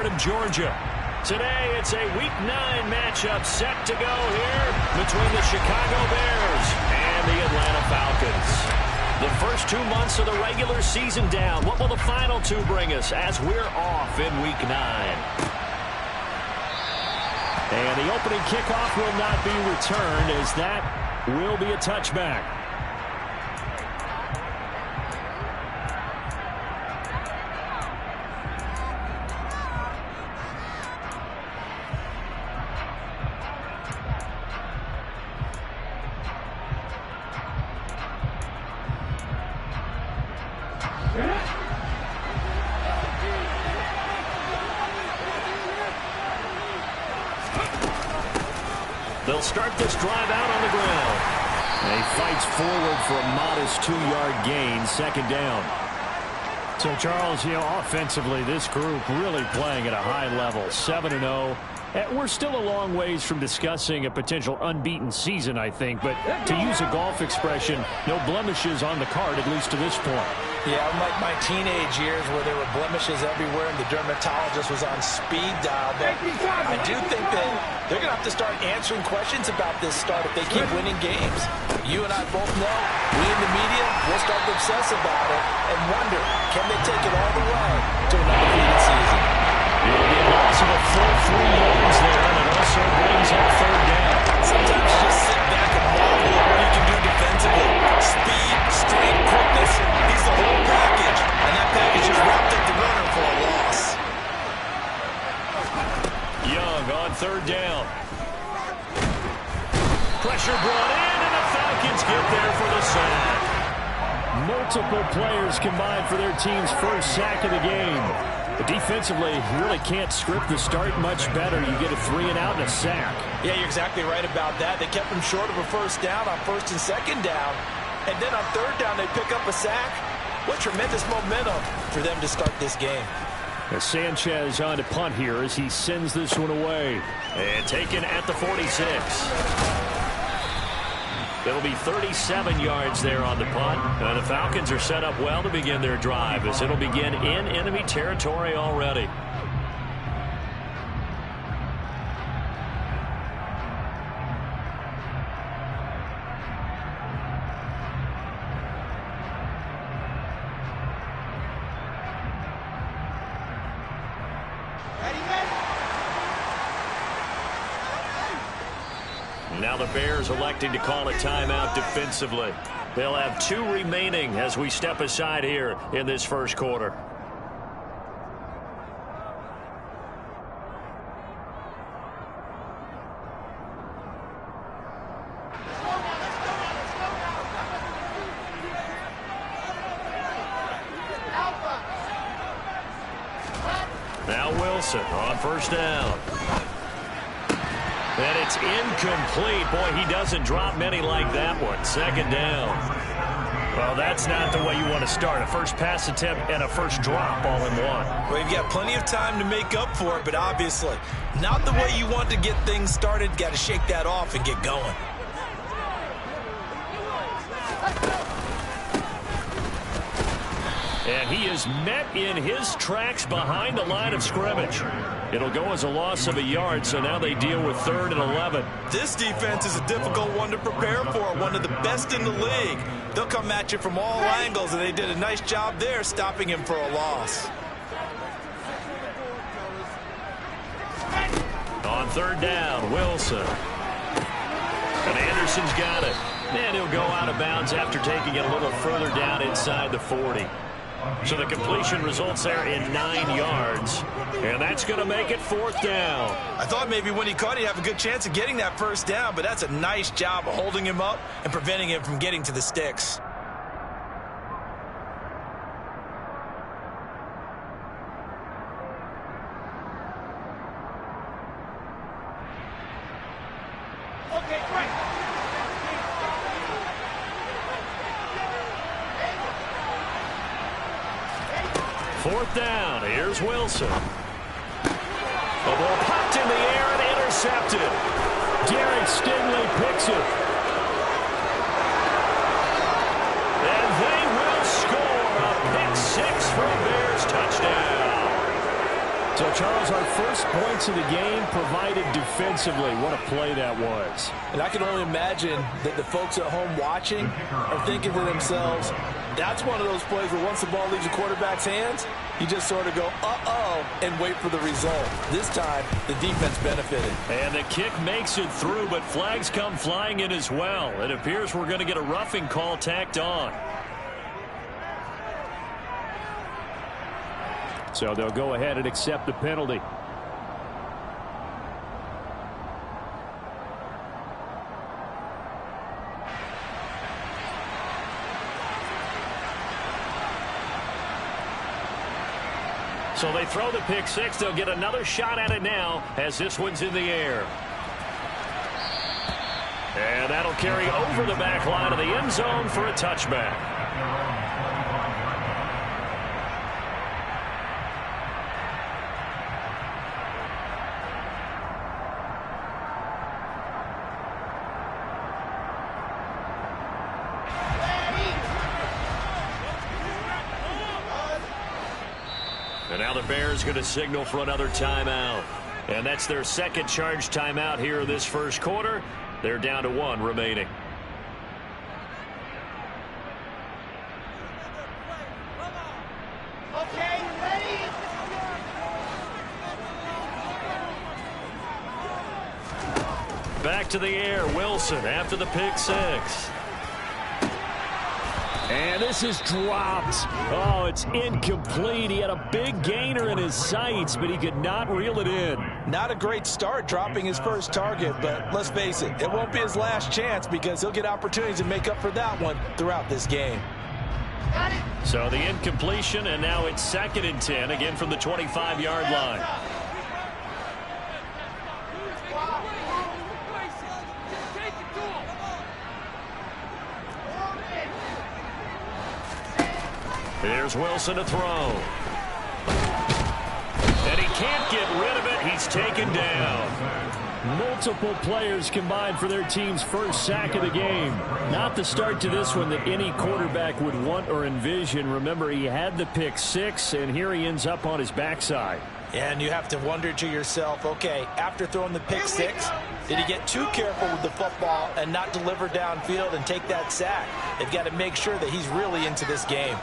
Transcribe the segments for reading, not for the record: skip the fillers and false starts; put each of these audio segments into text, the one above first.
part of Georgia. Today, it's a Week 9 matchup set to go here between the Chicago Bears and the Atlanta Falcons. The first 2 months of the regular season down. What will the final 2 bring us as we're off in Week 9? And the opening kickoff will not be returned, as that will be a touchback. They'll start this drive out on the ground. And he fights forward for a modest 2-yard gain, second down. So, Charles, offensively, this group really playing at a high level, 7-0. We're still a long ways from discussing a potential unbeaten season, I think. But to use a golf expression, no blemishes on the card, at least to this point. Yeah, unlike my teenage years where there were blemishes everywhere and the dermatologist was on speed dial. But I do think that they're going to have to start answering questions about this start if they keep winning games. You and I both know, we in the media, we'll start to obsess about it and wonder, can they take it all the way to an undefeated season? It'll be a loss of a full 3 yards there, and it also brings up third down. Sometimes you just sit back and marvel at what he can do defensively. Speed, strength, quickness, he's the whole package. And that package just wrapped up the runner for a loss. Young on third down. Pressure brought in, and the Falcons get there for the sack. Multiple players combined for their team's first sack of the game. But defensively, you really can't script the start much better. You get a 3-and-out and a sack. Yeah, you're exactly right about that. They kept them short of a first down on first and second down. And then on third down, they pick up a sack. What tremendous momentum for them to start this game. As Sanchez on to punt here as he sends this one away. And taken at the 46. It'll be 37 yards there on the punt. The Falcons are set up well to begin their drive, as it'll begin in enemy territory already. Now the Bears electing to call a timeout defensively. They'll have 2 remaining as we step aside here in this first quarter. Now Wilson on first down. And it's incomplete. Boy, he doesn't drop many like that one. Second down. Well, that's not the way you want to start. A first pass attempt and a first drop all in one. Well, you've got plenty of time to make up for it, but obviously not the way you want to get things started. Got to shake that off and get going. And he is met in his tracks behind the line of scrimmage. It'll go as a loss of a yard, so now they deal with 3rd and 11. This defense is a difficult one to prepare for, one of the best in the league. They'll come at you from all angles, and they did a nice job there stopping him for a loss. On third down, Wilson. And Anderson's got it. And he'll go out of bounds after taking it a little further down inside the 40. So the completion results there in 9 yards. And that's going to make it 4th down. I thought maybe when he caught it, he'd have a good chance of getting that first down, but that's a nice job of holding him up and preventing him from getting to the sticks. Okay, great. 4th down. Here's Wilson. The ball popped in the air and intercepted. Derek Stingley picks it. And they will score a pick 6 for a Bears touchdown. So, Charles, our first points of the game provided defensively. What a play that was. And I can only imagine that the folks at home watching are thinking to themselves, that's one of those plays where once the ball leaves the quarterback's hands, you just sort of go, uh-oh, and wait for the result. This time, the defense benefited. And the kick makes it through, but flags come flying in as well. It appears we're going to get a roughing call tacked on. So they'll go ahead and accept the penalty. So they throw the pick six. They'll get another shot at it now as this one's in the air. And that'll carry over the back line of the end zone for a touchback. And now the Bears going to signal for another timeout. And that's their second charge timeout here in this first quarter. They're down to one remaining. Okay, ready? Back to the air, Wilson after the pick six. And this is dropped. Oh, it's incomplete. He had a big gainer in his sights, but he could not reel it in. Not a great start dropping his first target, but let's face it, it won't be his last chance because he'll get opportunities to make up for that one throughout this game. So the incompletion, and now it's 2nd and 10, again from the 25-yard line. Here's Wilson to throw. And he can't get rid of it. He's taken down. Multiple players combined for their team's first sack of the game. Not the start to this one that any quarterback would want or envision. Remember, he had the pick six, and here he ends up on his backside. And you have to wonder to yourself, okay, after throwing the pick six, did he get too careful with the football and not deliver downfield and take that sack? They've got to make sure that he's really into this game.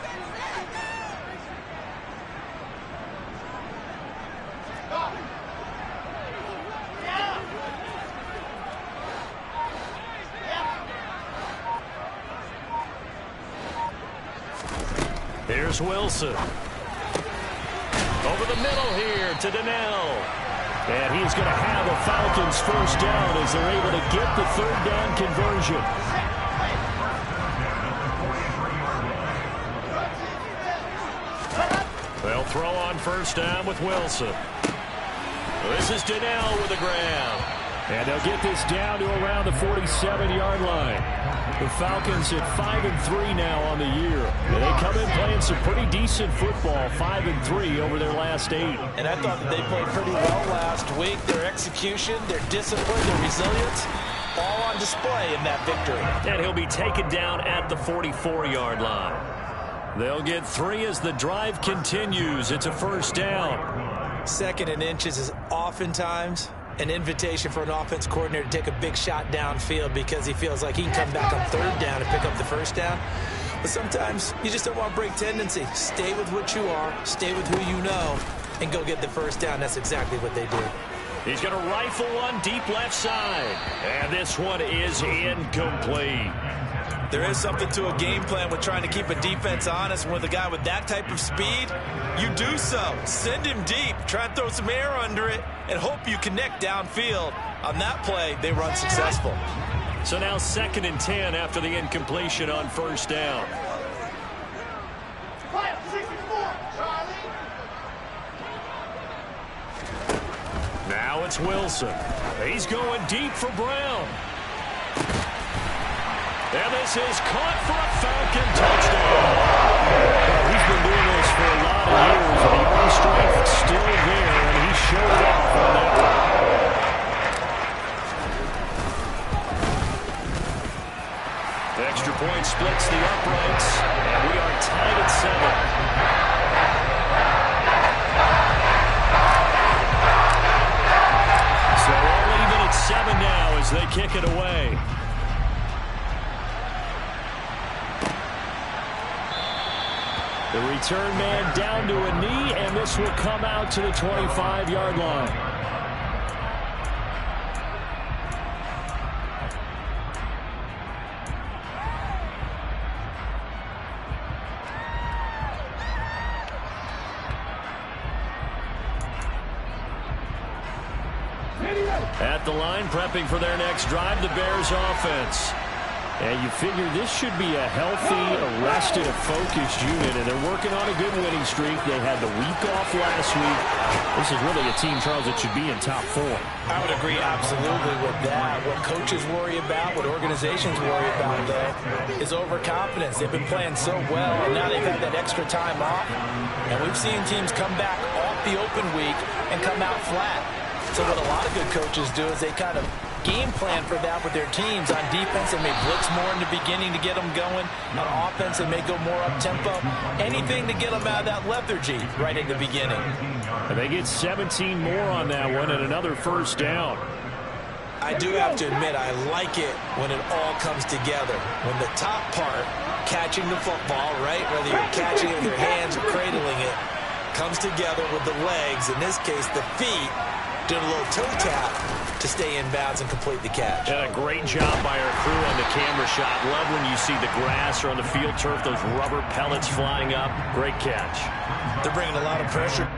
Here's Wilson. Over the middle here to Nefl. And he's going to have a Falcons first down as they're able to get the third down conversion. They'll throw on first down with Wilson. This is Nefl with the grab. And they'll get this down to around the 47-yard line. The Falcons at 5-3 now on the year. And they come in playing some pretty decent football, 5-3 over their last 8. And I thought that they played pretty well last week. Their execution, their discipline, their resilience, all on display in that victory. And he'll be taken down at the 44-yard line. They'll get 3 as the drive continues. It's a first down. 2nd and inches is oftentimes an invitation for an offense coordinator to take a big shot downfield because he feels like he can come back on 3rd down and pick up the first down. But sometimes you just don't want to break tendency. Stay with what you are, stay with who you know, and go get the first down. That's exactly what they did. He's going to rifle one deep left side. And this one is incomplete. There is something to a game plan with trying to keep a defense honest. With a guy with that type of speed, you do so. Send him deep. Try and throw some air under it and hope you connect downfield. On that play, they were unsuccessful. So now 2nd and 10 after the incompletion on first down. Now it's Wilson. He's going deep for Brown. And this is caught for a Falcon touchdown. He's been doing this for a lot of years. The arm strength still there, and he showed up on that one. The extra point splits the uprights, and we are tied at 7. as they kick it away. The return man down to a knee, and this will come out to the 25-yard line. At the line, prepping for their next drive, the Bears offense. And you figure this should be a healthy, arrested, focused unit, and they're working on a good winning streak. They had the week off last week. This is really a team, Charles, that should be in top 4. I would agree absolutely with that. What coaches worry about, what organizations worry about, though, is overconfidence. They've been playing so well, and now they've had that extra time off. And we've seen teams come back off the open week and come out flat. So what a lot of good coaches do is they kind of game plan for that with their teams. On defense, they may blitz more in the beginning to get them going. On offense, they may go more up-tempo. Anything to get them out of that lethargy right at the beginning. And they get 17 more on that one and another first down. I do have to admit, I like it when it all comes together. When the top part, catching the football, right, whether you're catching it with your hands or cradling it, comes together with the legs, in this case the feet, doing a little toe tap to stay in bounds and complete the catch. And a great job by our crew on the camera shot. Love when you see the grass or on the field turf, those rubber pellets flying up. Great catch. They're bringing a lot of pressure.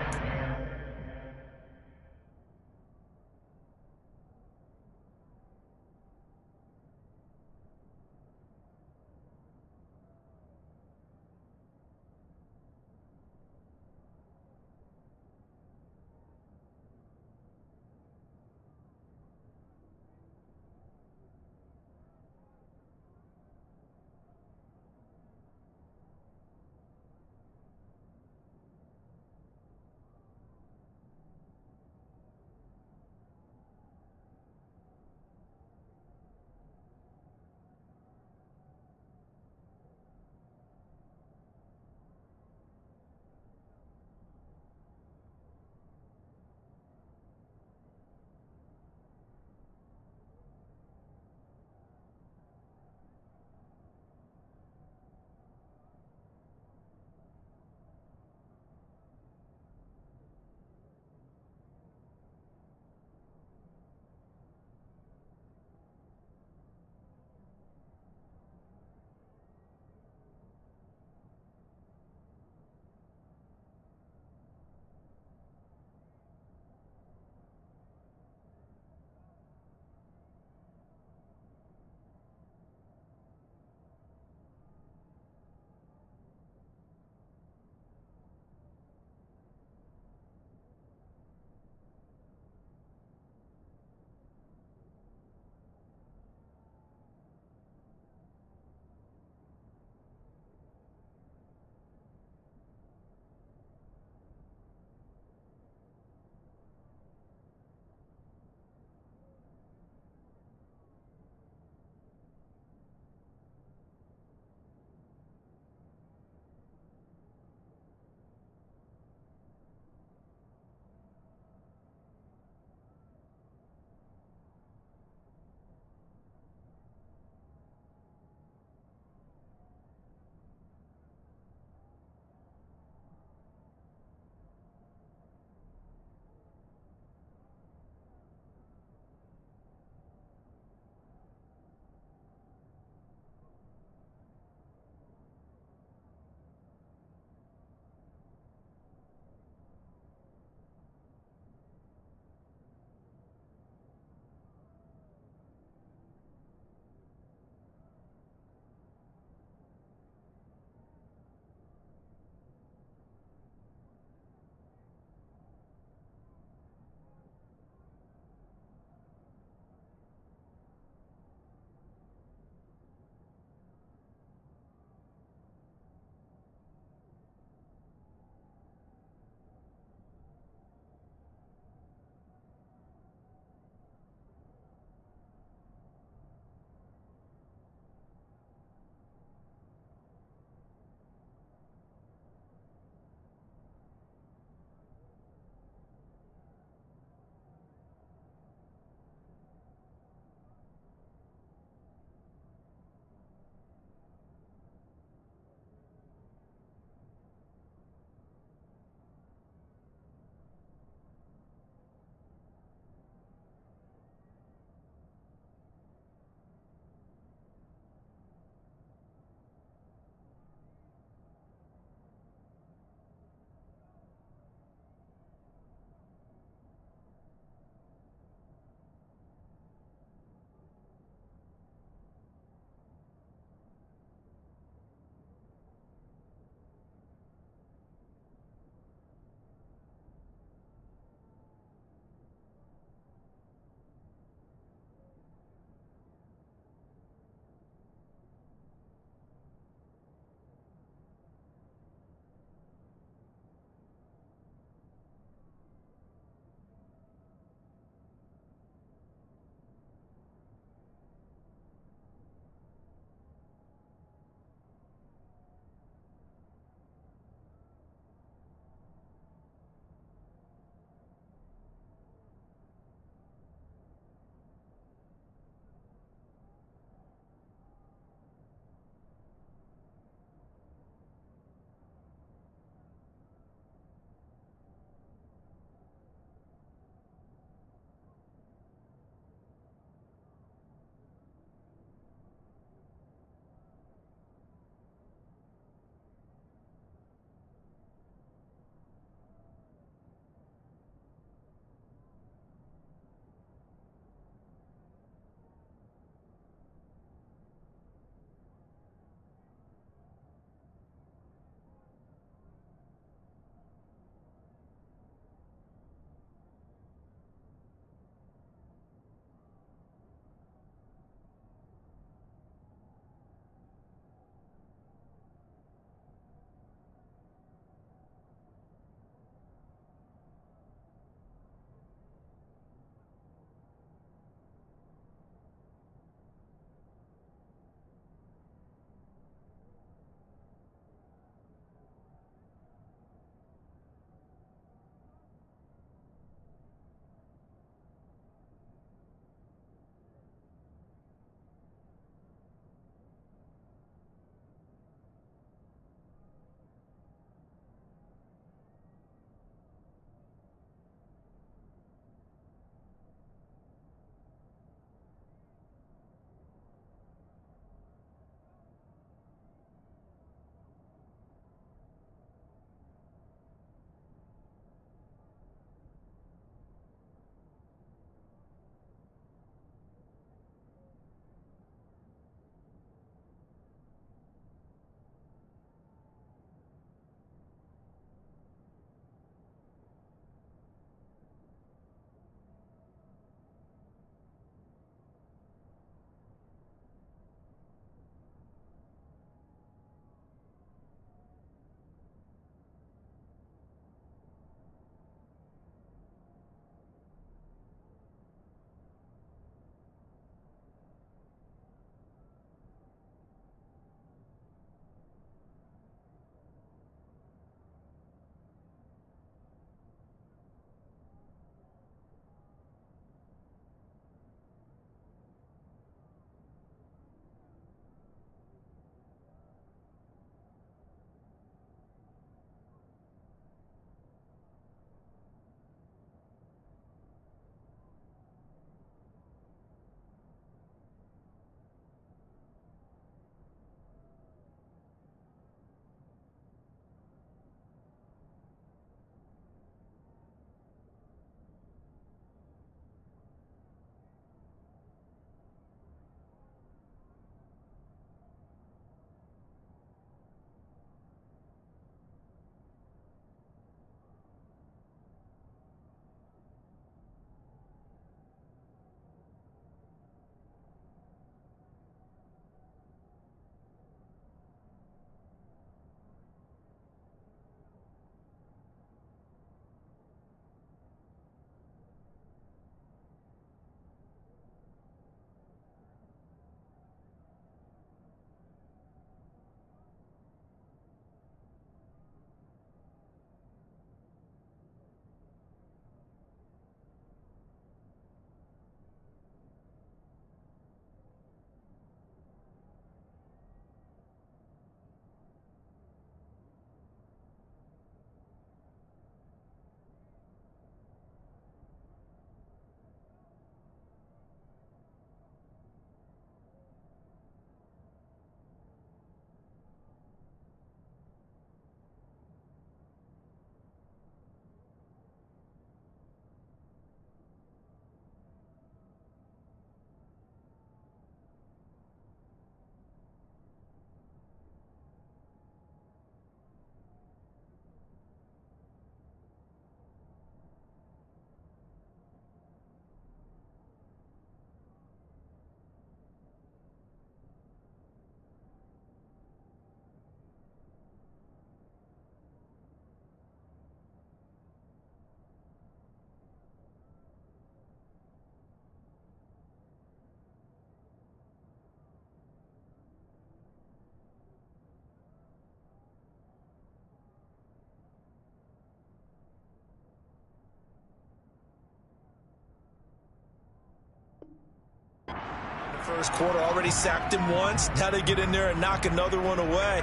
First quarter already sacked him once. Now they get in there and knock another one away.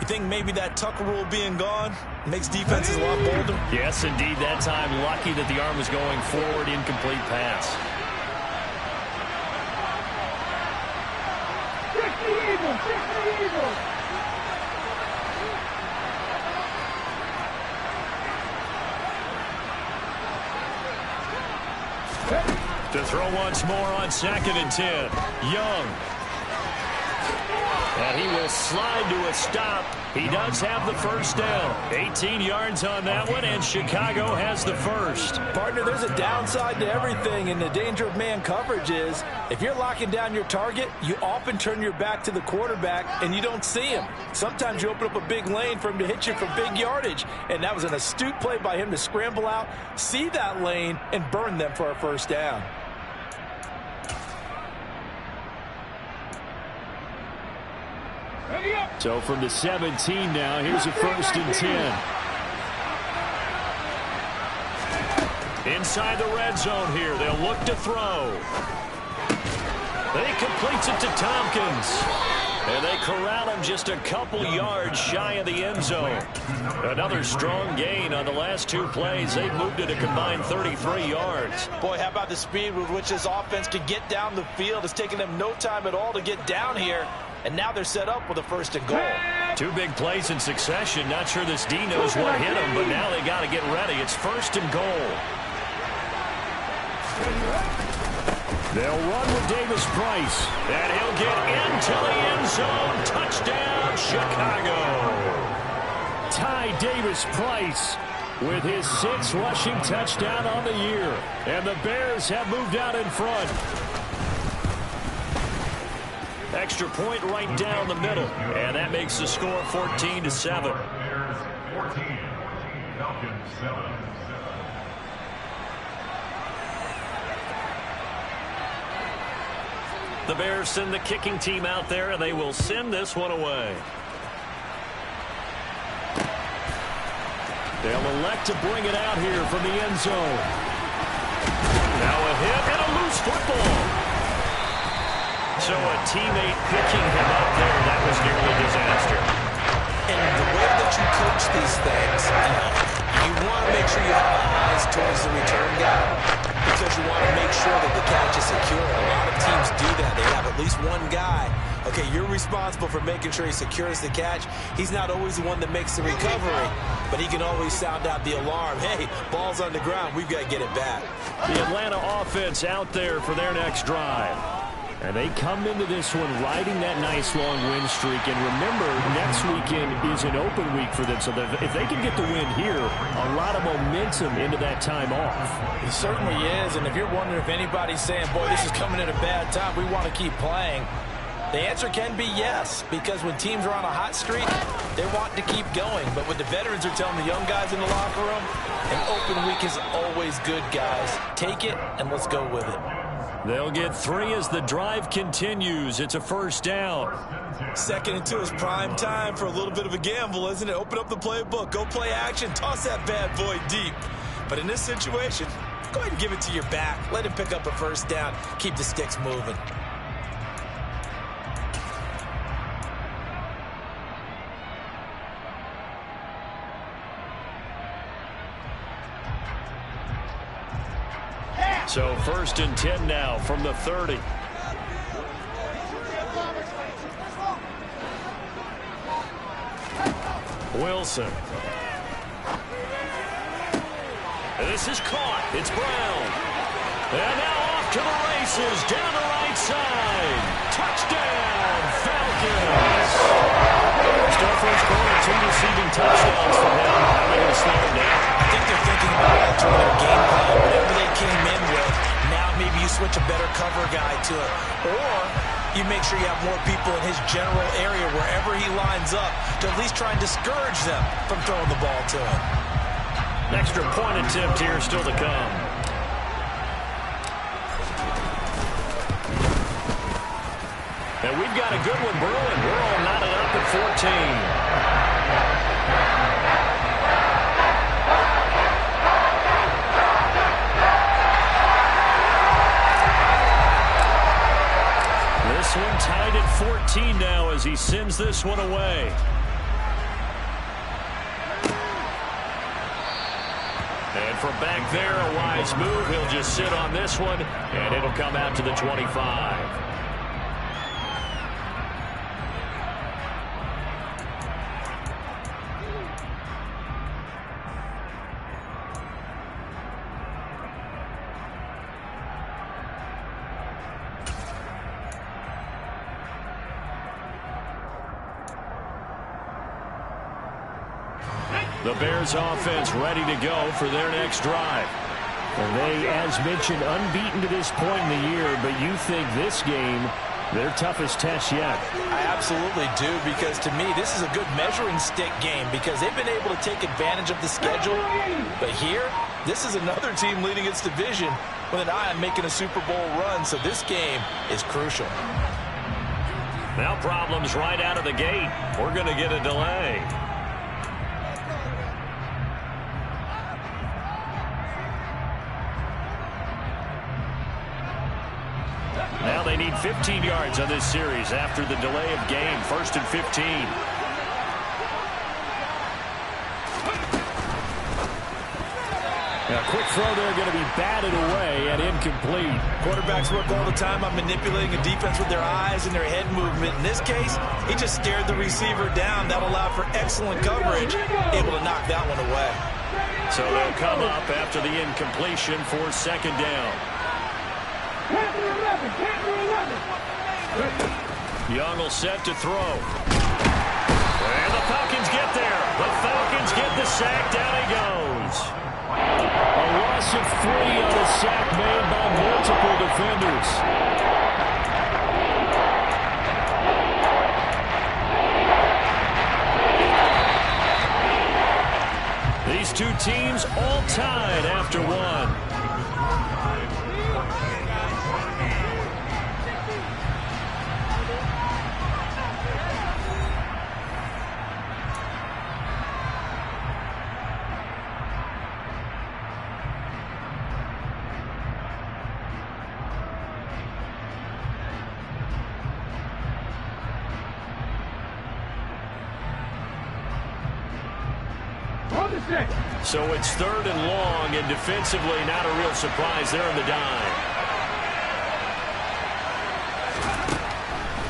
You think maybe that Tucker rule being gone makes defenses a lot bolder? Yes, indeed. That time, lucky that the arm was going forward. Incomplete pass. To throw once more on 2nd and 10. Young. And he will slide to a stop. He does have the first down. 18 yards on that one, and Chicago has the first. Partner, there's a downside to everything, and the danger of man coverage is if you're locking down your target, you often turn your back to the quarterback, and you don't see him. Sometimes you open up a big lane for him to hit you for big yardage, and that was an astute play by him to scramble out, see that lane, and burn them for a first down. So from the 17 now, here's a 1st and 10. Inside the red zone here, they'll look to throw. He completes it to Tompkins. And they corral him just a couple yards shy of the end zone. Another strong gain on the last 2 plays. They've moved it a combined 33 yards. Boy, how about the speed with which this offense could get down the field? It's taken them no time at all to get down here. And now they're set up with a 1st and goal. 2 big plays in succession. Not sure this D knows what hit him, but now they got to get ready. It's 1st and goal. They'll run with Davis Price. And he'll get into the end zone. Touchdown, Chicago. Ty Davis Price with his 6th rushing touchdown on the year. And the Bears have moved out in front. Extra point right down the middle. And that makes the score 14-7. The Bears send the kicking team out there, and they will send this one away. They'll elect to bring it out here from the end zone. Now a hit and a loose football. So a teammate picking him up there, that was nearly a disaster. And the way that you coach these things, you want to make sure you have eyes towards the return guy because you want to make sure that the catch is secure. A lot of teams do that. They have at least one guy. Okay, you're responsible for making sure he secures the catch. He's not always the one that makes the recovery, but he can always sound out the alarm. Hey, ball's on the ground. We've got to get it back. The Atlanta offense out there for their next drive. And they come into this one riding that nice long win streak. And remember, next weekend is an open week for them. So if they can get the win here, a lot of momentum into that time off. It certainly is. And if you're wondering if anybody's saying, boy, this is coming at a bad time, we want to keep playing, the answer can be yes. Because when teams are on a hot streak, they want to keep going. But what the veterans are telling the young guys in the locker room, an open week is always good, guys. Take it and let's go with it. They'll get 3 as the drive continues. It's a 1st down. 2nd and 2 is prime time for a little bit of a gamble, isn't it? Open up the playbook. Go play action. Toss that bad boy deep. But in this situation, go ahead and give it to your back. Let him pick up a 1st down. Keep the sticks moving. So 1st and 10 now from the 30. Wilson. This is caught. It's Brown. And now off to the races down the right side. Touchdown, Falcons. Still first quarter, 2 receiving touchdowns for him. How are they going to slow him down? I think they're thinking about altering their game plan. Whatever they came in with, now maybe you switch a better cover guy to it. Or you make sure you have more people in his general area wherever he lines up to at least try and discourage them from throwing the ball to him. An extra point attempt here still to come. And we've got a good one brewing. We're all knotted up at 14. 14 now as he sends this one away. And from back there, a wise move. He'll just sit on this one, and it'll come out to the 25. The Bears offense ready to go for their next drive. And they, as mentioned, unbeaten to this point in the year, but you think this game, their toughest test yet? I absolutely do, because to me, this is a good measuring stick game because they've been able to take advantage of the schedule. But here, this is another team leading its division with an eye on making a Super Bowl run, so this game is crucial. Now problems right out of the gate. We're going to get a delay. Now they need 15 yards on this series after the delay of game. 1st and 15. A quick throw there going to be batted away and incomplete. Quarterbacks work all the time on manipulating a defense with their eyes and their head movement. In this case, he just stared the receiver down. That allowed for excellent coverage, able to knock that one away. So they'll come up after the incompletion for 2nd down. Young will set to throw. And the Falcons get there. The Falcons get the sack. Down he goes. A loss of 3 on a sack made by multiple defenders. These two teams all tied after one. So it's 3rd and long, and defensively not a real surprise there in the dime.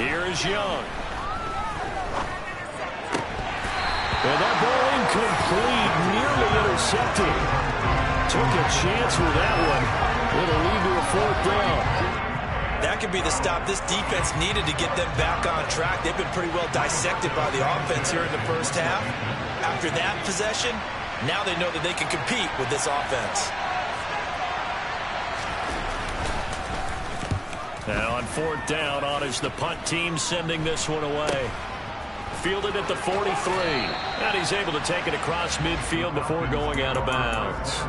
Here is Young. And that ball incomplete, nearly intercepted. Took a chance with that one. It'll lead to a 4th down. That could be the stop this defense needed to get them back on track. They've been pretty well dissected by the offense here in the first half. After that possession, now they know that they can compete with this offense. Now on 4th down, on is the punt team sending this one away. Fielded at the 43. And he's able to take it across midfield before going out of bounds.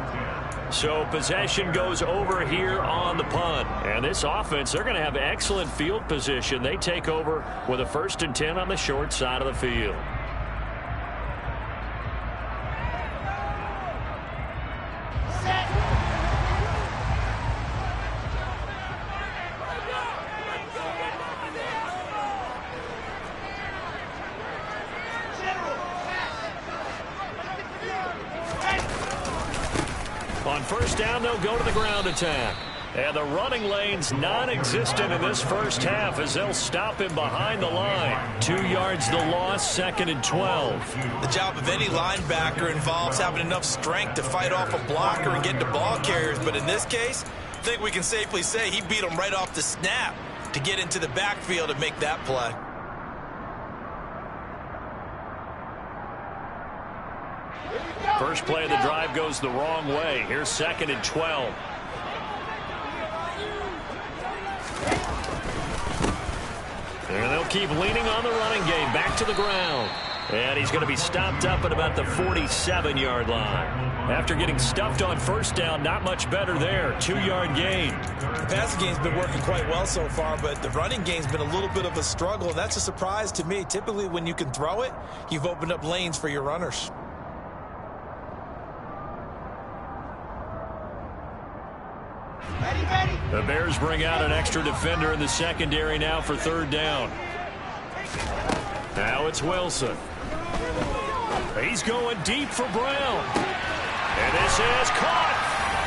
So possession goes over here on the punt. And this offense, they're going to have excellent field position. They take over with a 1st and 10 on the short side of the field. On 1st down, they'll go to the ground attack. And the running lane's non-existent in this first half as they'll stop him behind the line. 2 yards the loss, 2nd and 12. The job of any linebacker involves having enough strength to fight off a blocker and get to ball carriers. But in this case, I think we can safely say he beat him right off the snap to get into the backfield and make that play. First play of the drive goes the wrong way. Here's 2nd and 12. And they'll keep leaning on the running game. Back to the ground. And he's going to be stopped up at about the 47-yard line. After getting stuffed on 1st down, not much better there. 2-yard gain. The passing game's been working quite well so far, but the running game's been a little bit of a struggle. That's a surprise to me. Typically, when you can throw it, you've opened up lanes for your runners. The Bears bring out an extra defender in the secondary now for 3rd down. Now it's Wilson. He's going deep for Brown. And this is caught.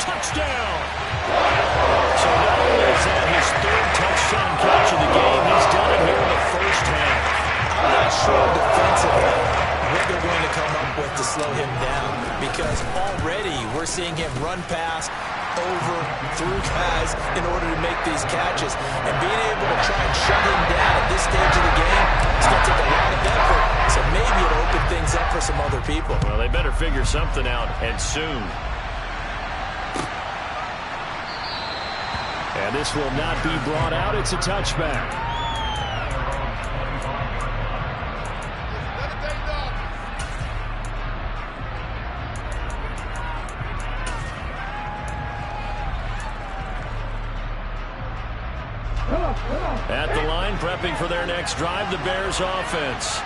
Touchdown. So not only is that his third touchdown catch of the game, he's done it here in the first half. I'm not sure defensively what they're going to come up with to slow him down, because already we're seeing him run past, over, through guys in order to make these catches. And being able to try and shut him down at this stage of the game, it's going to take a lot of effort. So maybe it'll open things up for some other people. Well, they better figure something out, and soon. And this will not be brought out. It's a touchback. At the line, prepping for their next drive, the Bears offense.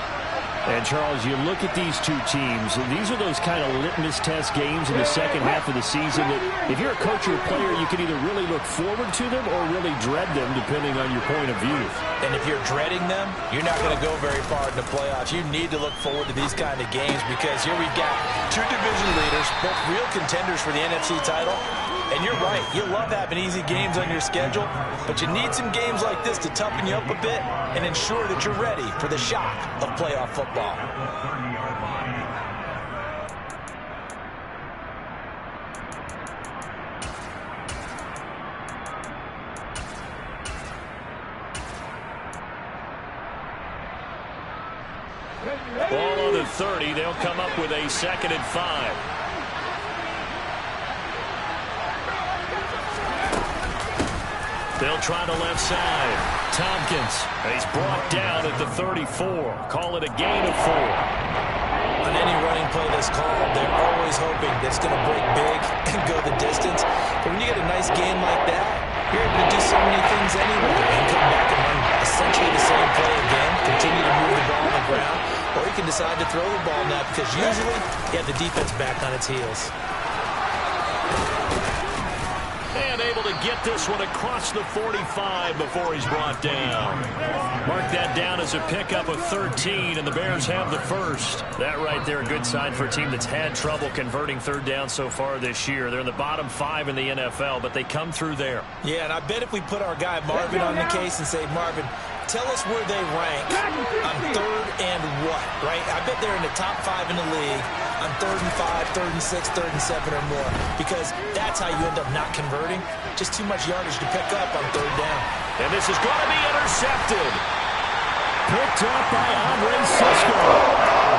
And, Charles, you look at these two teams, and these are those kind of litmus test games in the second half of the season that if you're a coach or a player, you can either really look forward to them or really dread them, depending on your point of view. And if you're dreading them, you're not going to go very far in the playoffs. You need to look forward to these kind of games, because here we've got two division leaders, both real contenders for the NFC title. And you're right, you love having easy games on your schedule, but you need some games like this to toughen you up a bit and ensure that you're ready for the shock of playoff football. Ball on the 30, they'll come up with a 2nd and 5. They'll try the left side. Tompkins. He's brought down at the 34. Call it a gain of 4. On any running play that's called, they're always hoping that it's going to break big and go the distance. But when you get a nice game like that, you're able to do so many things anyway and come back and run essentially the same play again, continue to move the ball on the ground, or you can decide to throw the ball now, because usually you have the defense back on its heels. And able to get this one across the 45 before he's brought down. Mark that down as a pickup of 13, and the Bears have the first. That right there, a good sign for a team that's had trouble converting third down so far this year. They're in the bottom 5 in the NFL, but they come through there. Yeah, and I bet if we put our guy Marvin on the case and say, Marvin, tell us where they rank on third and what, right? I bet they're in the top 5 in the league on 3rd and 5, 3rd and 6, 3rd and 7 or more, because that's how you end up not converting. Just too much yardage to pick up on 3rd down. And this is going to be intercepted. Picked up by Andre Cisco.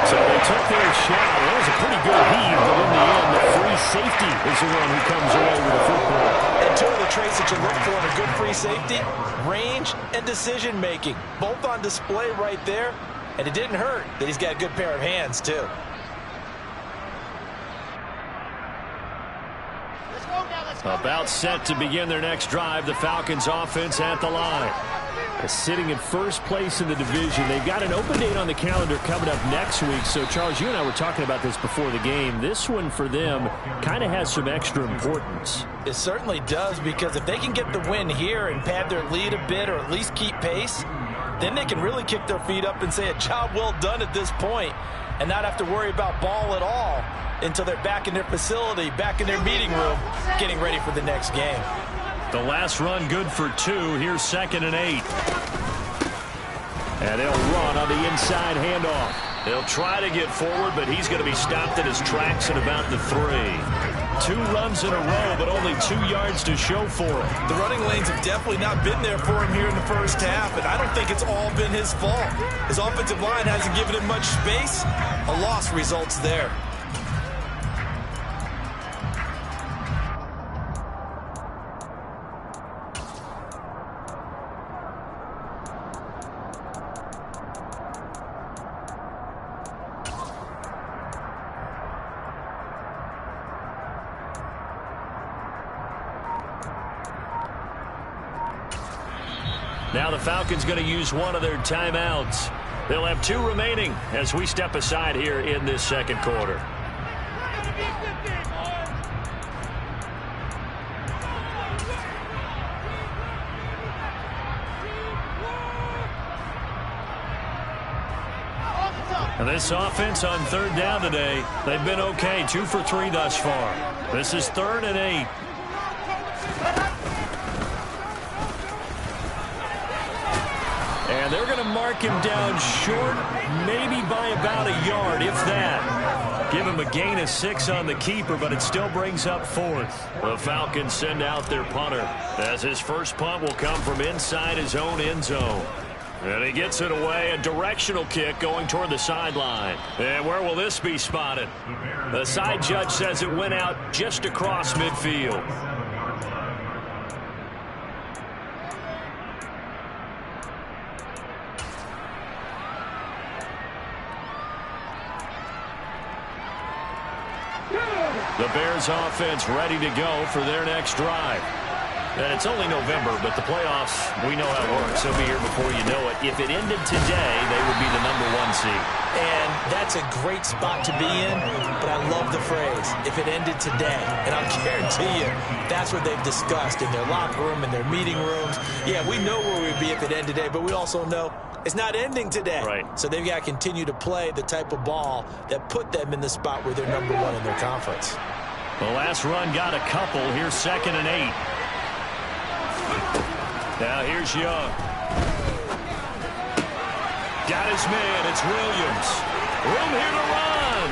So they took their shot. That was a pretty good heave, but in the end, the free safety is the one who comes away with the football. And two of the traits that you look for in a good free safety, range and decision-making, both on display right there. And it didn't hurt that he's got a good pair of hands, too. About set to begin their next drive, the Falcons offense at the line. Sitting in first place in the division. They've got an open date on the calendar coming up next week. So, Charles, you and I were talking about this before the game. This one for them kind of has some extra importance. It certainly does, because if they can get the win here and pad their lead a bit or at least keep pace, then they can really kick their feet up and say a job well done at this point and not have to worry about ball at all until they're back in their facility, back in their meeting room, getting ready for the next game. The last run good for 2. Here's 2nd and 8. And they'll run on the inside handoff. They'll try to get forward, but he's going to be stopped at his tracks at about the 3. 2 runs in a row, but only 2 yards to show for it. The running lanes have definitely not been there for him here in the first half, and I don't think it's all been his fault. His offensive line hasn't given him much space. A loss results there. Now the Falcons going to use one of their timeouts. They'll have 2 remaining as we step aside here in this second quarter. This offense on third down today, they've been okay. 2 for 3 thus far. This is 3rd and 8. And they're going to mark him down short, maybe by about a yard, if that. Give him a gain of 6 on the keeper, but it still brings up 4th. The Falcons send out their punter, as his first punt will come from inside his own end zone. And he gets it away, a directional kick going toward the sideline. And where will this be spotted? The side judge says it went out just across midfield. The Bears offense ready to go for their next drive. And it's only November, but the playoffs, we know how it works. They'll be here before you know it. If it ended today, they would be the #1 seed. And that's a great spot to be in, but I love the phrase, if it ended today. And I'll guarantee you, that's what they've discussed in their locker room, in their meeting rooms. Yeah, we know where we'd be if it ended today, but we also know it's not ending today. Right. So they've got to continue to play the type of ball that put them in the spot where they're #1 in their conference. The last run got a couple. Here's 2nd and 8. Now here's Young. Got his man. It's Williams. Room here to run.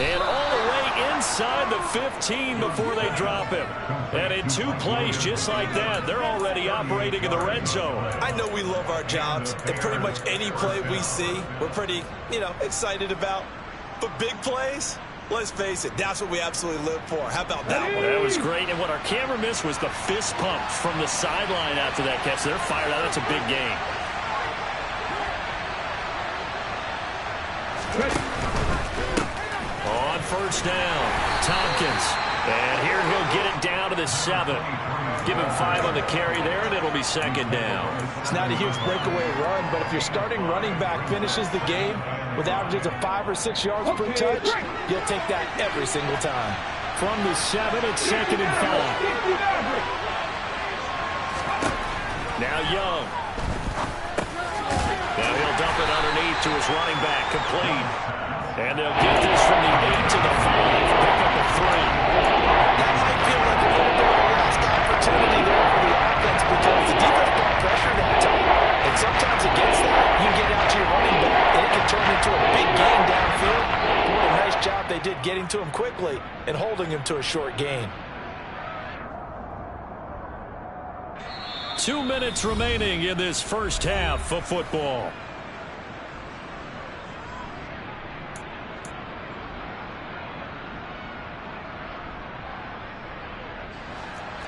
And all the way inside the 15 before they drop him. And in 2 plays just like that, they're already operating in the red zone. I know we love our jobs, and pretty much any play we see, we're pretty, excited about. But big plays, let's face it, that's what we absolutely live for. How about that one? That was great. And what our camera missed was the fist pump from the sideline after that catch. They're fired out. That's a big gain. On first down, Tompkins. And here he'll get it down to the 7. Give him 5 on the carry there, and it'll be 2nd down. It's not a huge breakaway run, but if your starting running back finishes the game with averages of 5 or 6 yards per touch, you'll take that every single time. From the 7, it's 2nd and 5. Now Young. Now he'll dump it underneath to his running back, complete. And they'll get this from the 8 to the 5, pick up the 3. That might feel like a little bit of a lost opportunity there for the offense because the defense brought pressure that time. And sometimes against that, you get out to your running back, and it can turn into a big gain downfield. What a nice job they did getting to him quickly and holding him to a short gain. 2 minutes remaining in this first half of football.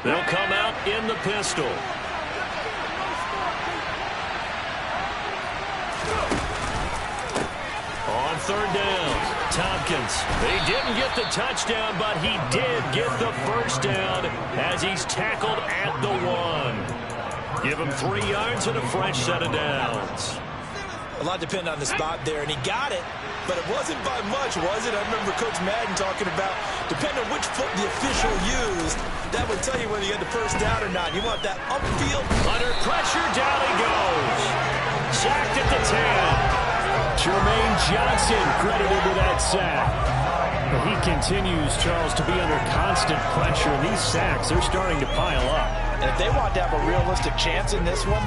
They'll come out in the pistol. On third down, Tompkins. He didn't get the touchdown, but he did get the first down as he's tackled at the 1. Give him 3 yards and a fresh set of downs. A lot depended on the spot there, and he got it, but it wasn't by much, was it? I remember Coach Madden talking about, depending on which foot the official used, that would tell you whether you had the first down or not. You want that upfield. Under pressure, down he goes. Sacked at the 10. Jermaine Johnson credited to that sack. But he continues, Charles, to be under constant pressure. And these sacks, they're starting to pile up. And if they want to have a realistic chance in this one,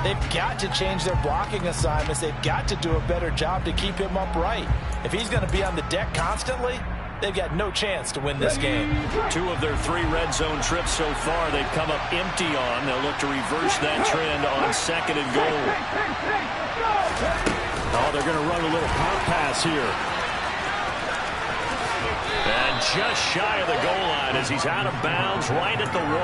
they've got to change their blocking assignments. They've got to do a better job to keep him upright. If he's going to be on the deck constantly, they've got no chance to win this game. 2 of their 3 red zone trips so far, they've come up empty on. They'll look to reverse that trend on 2nd and goal. Oh, they're going to run a little pop pass here. And just shy of the goal line as he's out of bounds right at the 1. A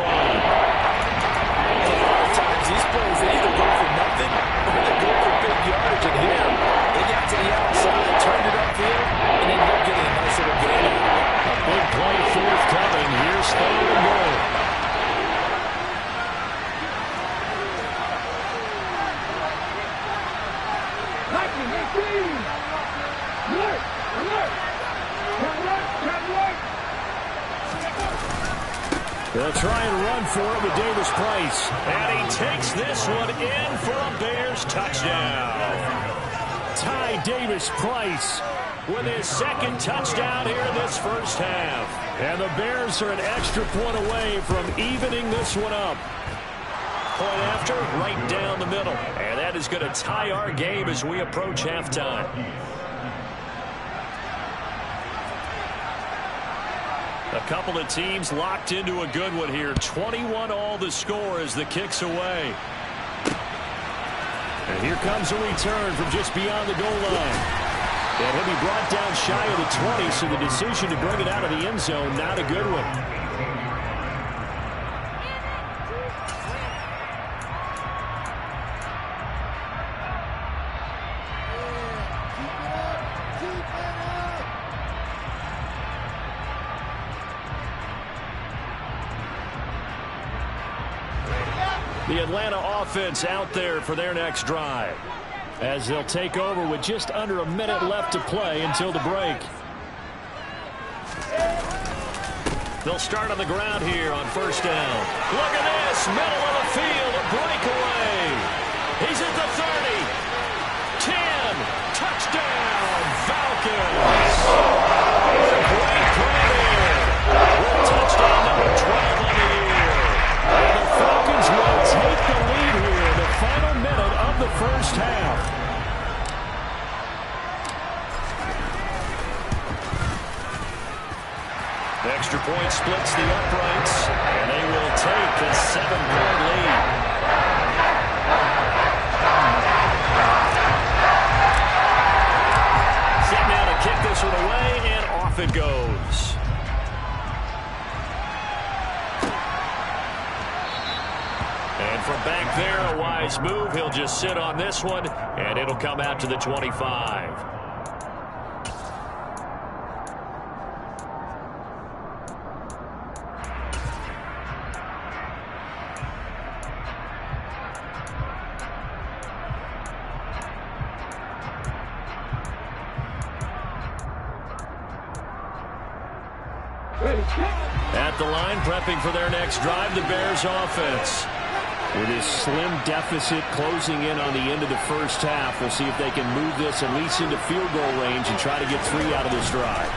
lot of times these plays, they either go for nothing or they go for big yardage. And here, they got to the outside, turned it upfield, and ended up getting a nice little gain. A big play forthcoming. Here's 3rd and goal. They'll try and run for it with Davis Price. And he takes this one in for a Bears touchdown. Ty Davis-Price with his second touchdown here in this first half. And the Bears are an extra point away from evening this one up. Point after, right down the middle. And that is going to tie our game as we approach halftime. A couple of teams locked into a good one here. 21 all the score as the kick's away. And here comes a return from just beyond the goal line. And he'll be brought down shy of the 20, so the decision to bring it out of the end zone, not a good one. The Atlanta offense out there for their next drive, as they'll take over with just under a minute left to play until the break. They'll start on the ground here on first down. Look at this, middle of the field, a breakaway. He's at the 30, 10, touchdown, Falcons. Great play there. With touchdown number 12 on the year. And the Falcons will take the lead here in the final minute of the first half. The extra point splits the uprights, and they will take a 7-point lead. Set now to kick this one away, and off it goes. And from back there, a wise move. He'll just sit on this one, and it'll come out to the 25. At the line, prepping for their next drive, the Bears offense. With his slim deficit closing in on the end of the first half, we'll see if they can move this at least into field goal range and try to get 3 out of this drive.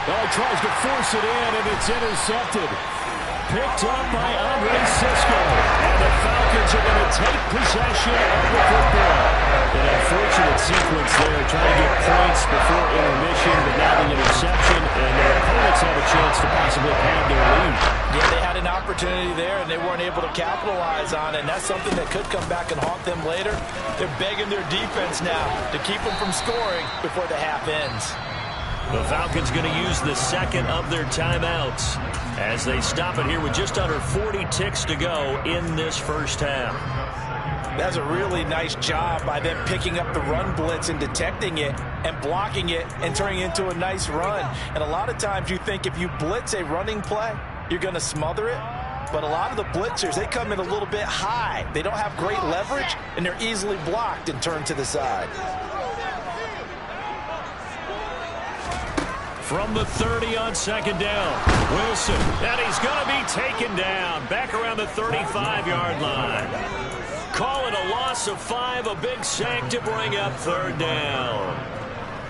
Oh, he tries to force it in, and it's intercepted. Picked up by Andre Cisco. And the Falcons are going to take possession of the football. An unfortunate sequence there, trying to get points before intermission, but now the interception, and their opponents have a chance to possibly pad their lead. Yeah, they had an opportunity there, and they weren't able to capitalize on it, and that's something that could come back and haunt them later. They're begging their defense now to keep them from scoring before the half ends. The Falcons going to use the second of their timeouts as they stop it here with just under 40 ticks to go in this first half. That's a really nice job by them picking up the run blitz and detecting it and blocking it and turning it into a nice run. And a lot of times you think if you blitz a running play, you're going to smother it. But a lot of the blitzers, they come in a little bit high. They don't have great leverage, and they're easily blocked and turned to the side. From the 30 on second down, Wilson, and he's going to be taken down back around the 35-yard line. Call it a loss of 5, a big sack to bring up third down.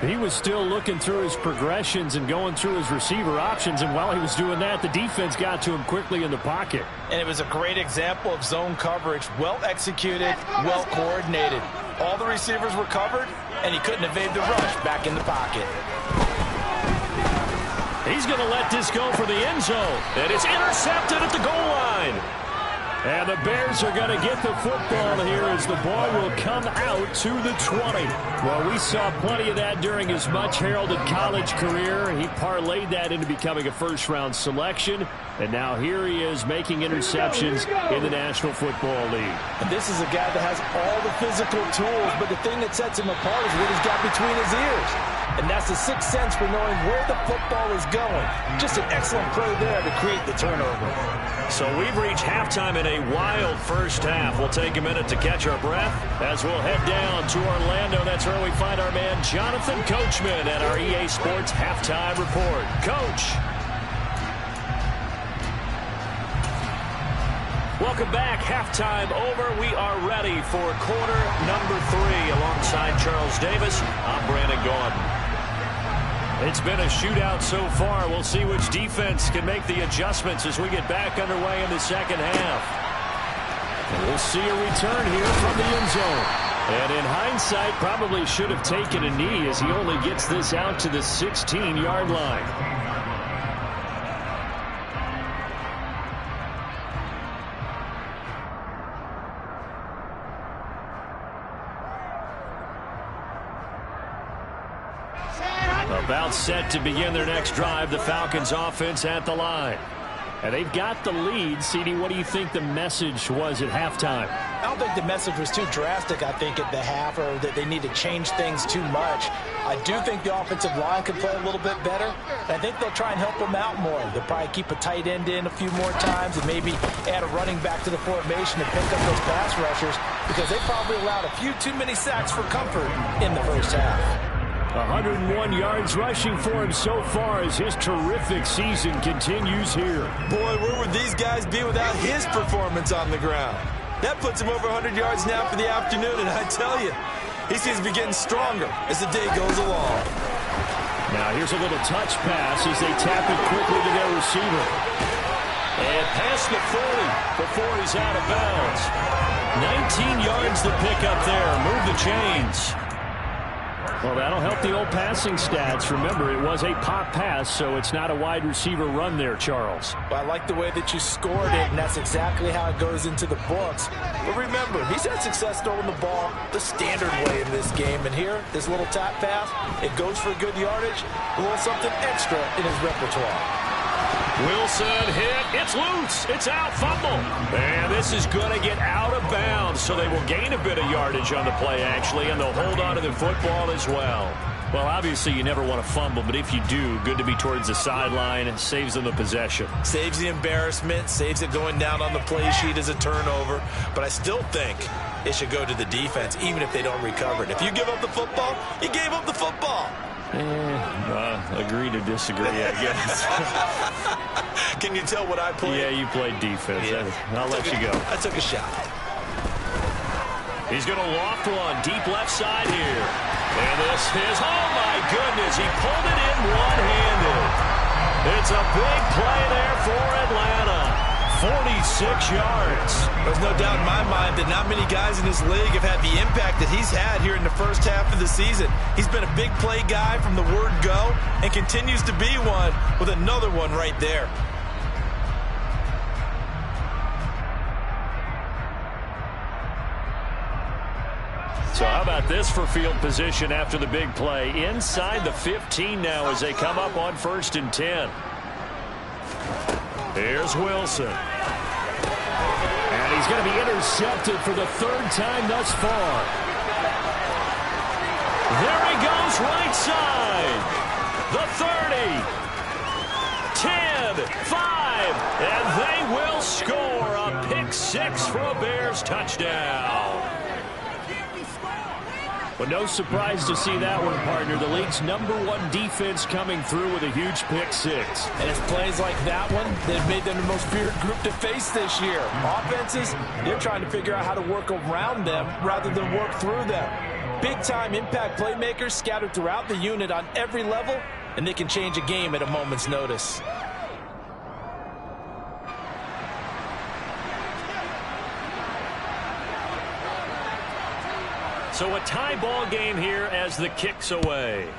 He was still looking through his progressions and going through his receiver options, and while he was doing that, the defense got to him quickly in the pocket. And it was a great example of zone coverage, well executed, well coordinated. All the receivers were covered, and he couldn't evade the rush back in the pocket. He's going to let this go for the end zone, and it's intercepted at the goal line. And the Bears are going to get the football here as the ball will come out to the 20. Well, we saw plenty of that during his much-heralded college career. He parlayed that into becoming a first-round selection. And now here he is making interceptions in the National Football League. And this is a guy that has all the physical tools, but the thing that sets him apart is what he's got between his ears. And that's the sixth sense for knowing where the football is going. Just an excellent play there to create the turnover. So we've reached halftime in a wild first half. We'll take a minute to catch our breath as we'll head down to Orlando. That's where we find our man Jonathan Coachman at our EA Sports Halftime Report. Coach. Welcome back. Halftime over. We are ready for quarter number 3. Alongside Charles Davis, I'm Brandon Gaudin. It's been a shootout so far. We'll see which defense can make the adjustments as we get back underway in the second half. And we'll see a return here from the end zone. And in hindsight, probably should have taken a knee as he only gets this out to the 16-yard line. About set to begin their next drive, the Falcons offense at the line. And they've got the lead. CD, what do you think the message was at halftime? I don't think the message was too drastic, I think, at the half, or that they need to change things too much. I do think the offensive line could play a little bit better. I think they'll try and help them out more. They'll probably keep a tight end in a few more times and maybe add a running back to the formation to pick up those pass rushers, because they probably allowed a few too many sacks for comfort in the first half. 101 yards rushing for him so far as his terrific season continues here. Boy, where would these guys be without his performance on the ground? That puts him over 100 yards now for the afternoon, and I tell you, he seems to be getting stronger as the day goes along. Now here's a little touch pass as they tap it quickly to their receiver. And past the 40 before he's out of bounds. 19 yards to pick up there. Move the chains. Well, that'll help the old passing stats. Remember, it was a pop pass, so it's not a wide receiver run there, Charles. Well, I like the way that you scored it, and that's exactly how it goes into the books. But remember, he's had success throwing the ball the standard way in this game. And here, this little tap pass, it goes for good yardage, a little something extra in his repertoire. Wilson hit. It's loose. It's out. Fumble. And this is going to get out of bounds, so they will gain a bit of yardage on the play, actually, and they'll hold on to the football as well. Well, obviously, you never want to fumble, but if you do, good to be towards the sideline. It saves them the possession. Saves the embarrassment, saves it going down on the play sheet as a turnover. But I still think it should go to the defense, even if they don't recover it. If you give up the football, you gave up the football. Agree to disagree, I guess. Can you tell what I played? Yeah, you played defense. Yeah. I'll let you go. I took a shot. He's going to loft one deep left side here. And this is, oh my goodness, he pulled it in one-handed. It's a big play there for Atlanta. 46 yards. There's no doubt in my mind that not many guys in this league have had the impact that he's had here in the first half of the season. He's been a big play guy from the word go and continues to be one with another one right there. So how about this for field position after the big play? Inside the 15 now as they come up on 1st and 10. Here's Wilson. And he's going to be intercepted for the 3rd time thus far. There he goes, right side. The 30. 10, 5, and they will score a pick 6 for a Bears touchdown. Well, no surprise to see that one, partner. The league's #1 defense coming through with a huge pick 6. And it's plays like that one that made them the most feared group to face this year. Offenses, they're trying to figure out how to work around them rather than work through them. Big-time impact playmakers scattered throughout the unit on every level, and they can change a game at a moment's notice. So a tie ball game here as the kick's away.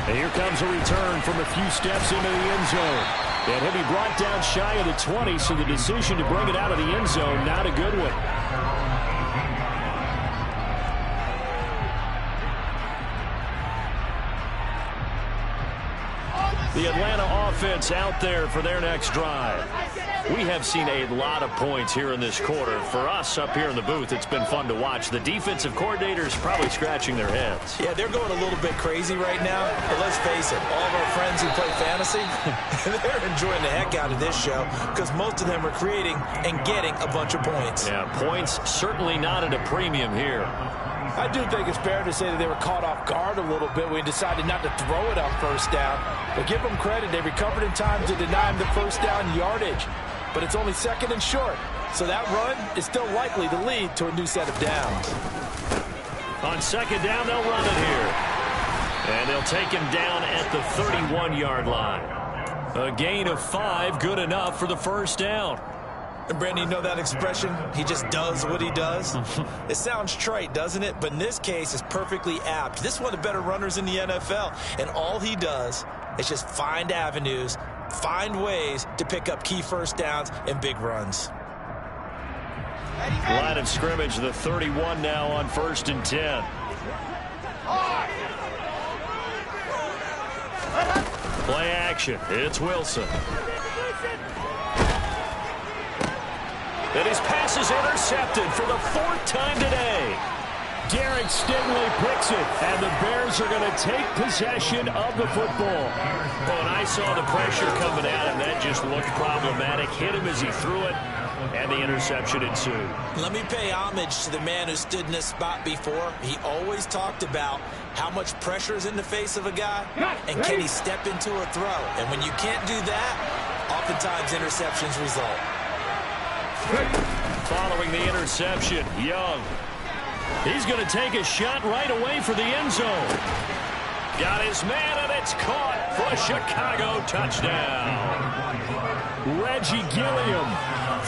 And here comes a return from a few steps into the end zone. And he'll be brought down shy of the 20, so the decision to bring it out of the end zone, not a good one. The Atlanta offense out there for their next drive. We have seen a lot of points here in this quarter. For us up here in the booth, it's been fun to watch. The defensive coordinators probably scratching their heads. Yeah, they're going a little bit crazy right now. But let's face it, all of our friends who play fantasy, they're enjoying the heck out of this show because most of them are creating and getting a bunch of points. Yeah, points certainly not at a premium here. I do think it's fair to say that they were caught off guard a little bit when he decided not to throw it on first down. But give them credit. They recovered in time to deny him the first down yardage. But it's only second and short. So that run is still likely to lead to a new set of downs. On second down, they'll run it here. And they'll take him down at the 31-yard line. A gain of 5, good enough for the first down. And Brandon, you know that expression? He just does what he does. It sounds trite, doesn't it? But in this case, it's perfectly apt. This is one of the better runners in the NFL. And all he does is just find avenues, find ways to pick up key first downs and big runs. Line of scrimmage, the 31 now on 1st and 10. Play action. It's Wilson. And his pass is intercepted for the 4th time today. Derek Stingley picks it, and the Bears are going to take possession of the football. Well, and I saw the pressure coming at him. That just looked problematic. Hit him as he threw it, and the interception ensued. Let me pay homage to the man who stood in this spot before. He always talked about how much pressure is in the face of a guy, and can he step into a throw. And when you can't do that, oftentimes interceptions result. Following the interception, Young. He's going to take a shot right away for the end zone. Got his man, and it's caught for a Chicago touchdown. Reggie Gilliam,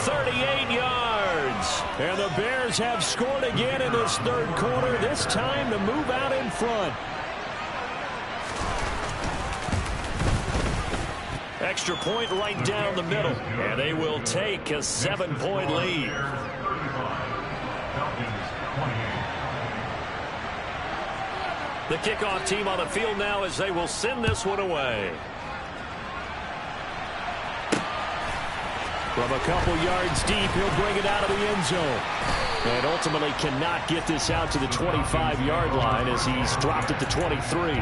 38 yards. and the Bears have scored again in this third quarter, this time to move out in front. Extra point right down the middle, and they will take a 7-point lead. The kickoff team on the field now as they will send this one away. From a couple yards deep, he'll bring it out of the end zone. And ultimately cannot get this out to the 25-yard line as he's dropped it to 23.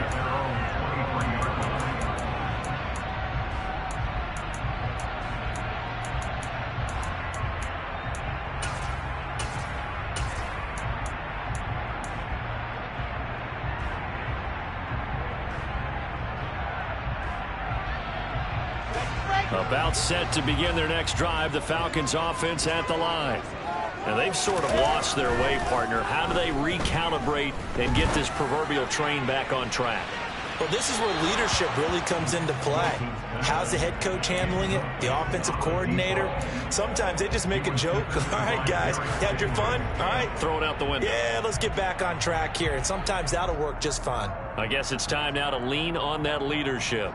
About set to begin their next drive, the Falcons offense at the line. And they've sort of lost their way, partner. How do they recalibrate and get this proverbial train back on track? Well, this is where leadership really comes into play. How's the head coach handling it? The offensive coordinator? Sometimes they just make a joke. All right, guys, you had your fun? All right. Throw it out the window. Yeah, let's get back on track here. And sometimes that'll work just fine. I guess it's time now to lean on that leadership.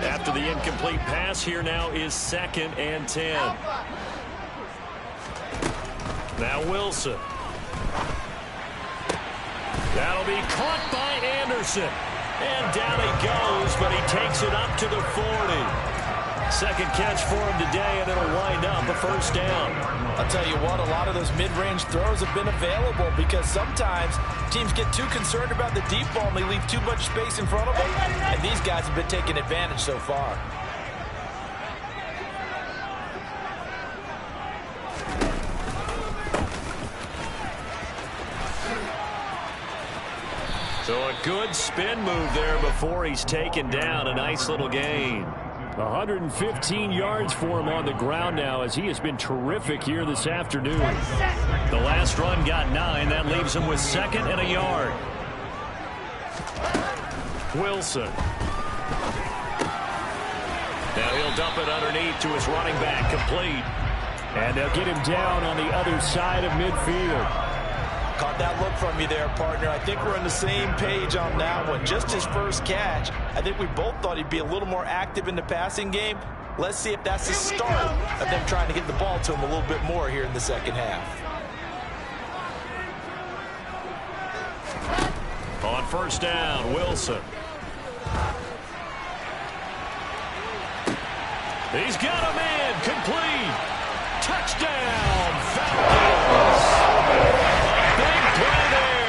After the incomplete pass, here now is 2nd and 10. Now Wilson. That'll be caught by Anderson. And down he goes, but he takes it up to the 40. Second catch for him today, and it'll wind up a first down. I'll tell you what, a lot of those mid-range throws have been available because sometimes teams get too concerned about the deep ball and they leave too much space in front of them. And these guys have been taking advantage so far. So a good spin move there before he's taken down. A nice little gain. 115 yards for him on the ground now as he has been terrific here this afternoon. The last run got 9. That leaves him with 2nd and a yard. Wilson. Now he'll dump it underneath to his running back, complete. And they'll get him down on the other side of midfield. Caught that look from you there, partner. I think we're on the same page on that one. Just his first catch. I think we both thought he'd be a little more active in the passing game. Let's see if that's the start of them trying to get the ball to him a little bit more here in the second half. On first down, Wilson. He's got a man, complete. Touchdown, Falcons. Big play there.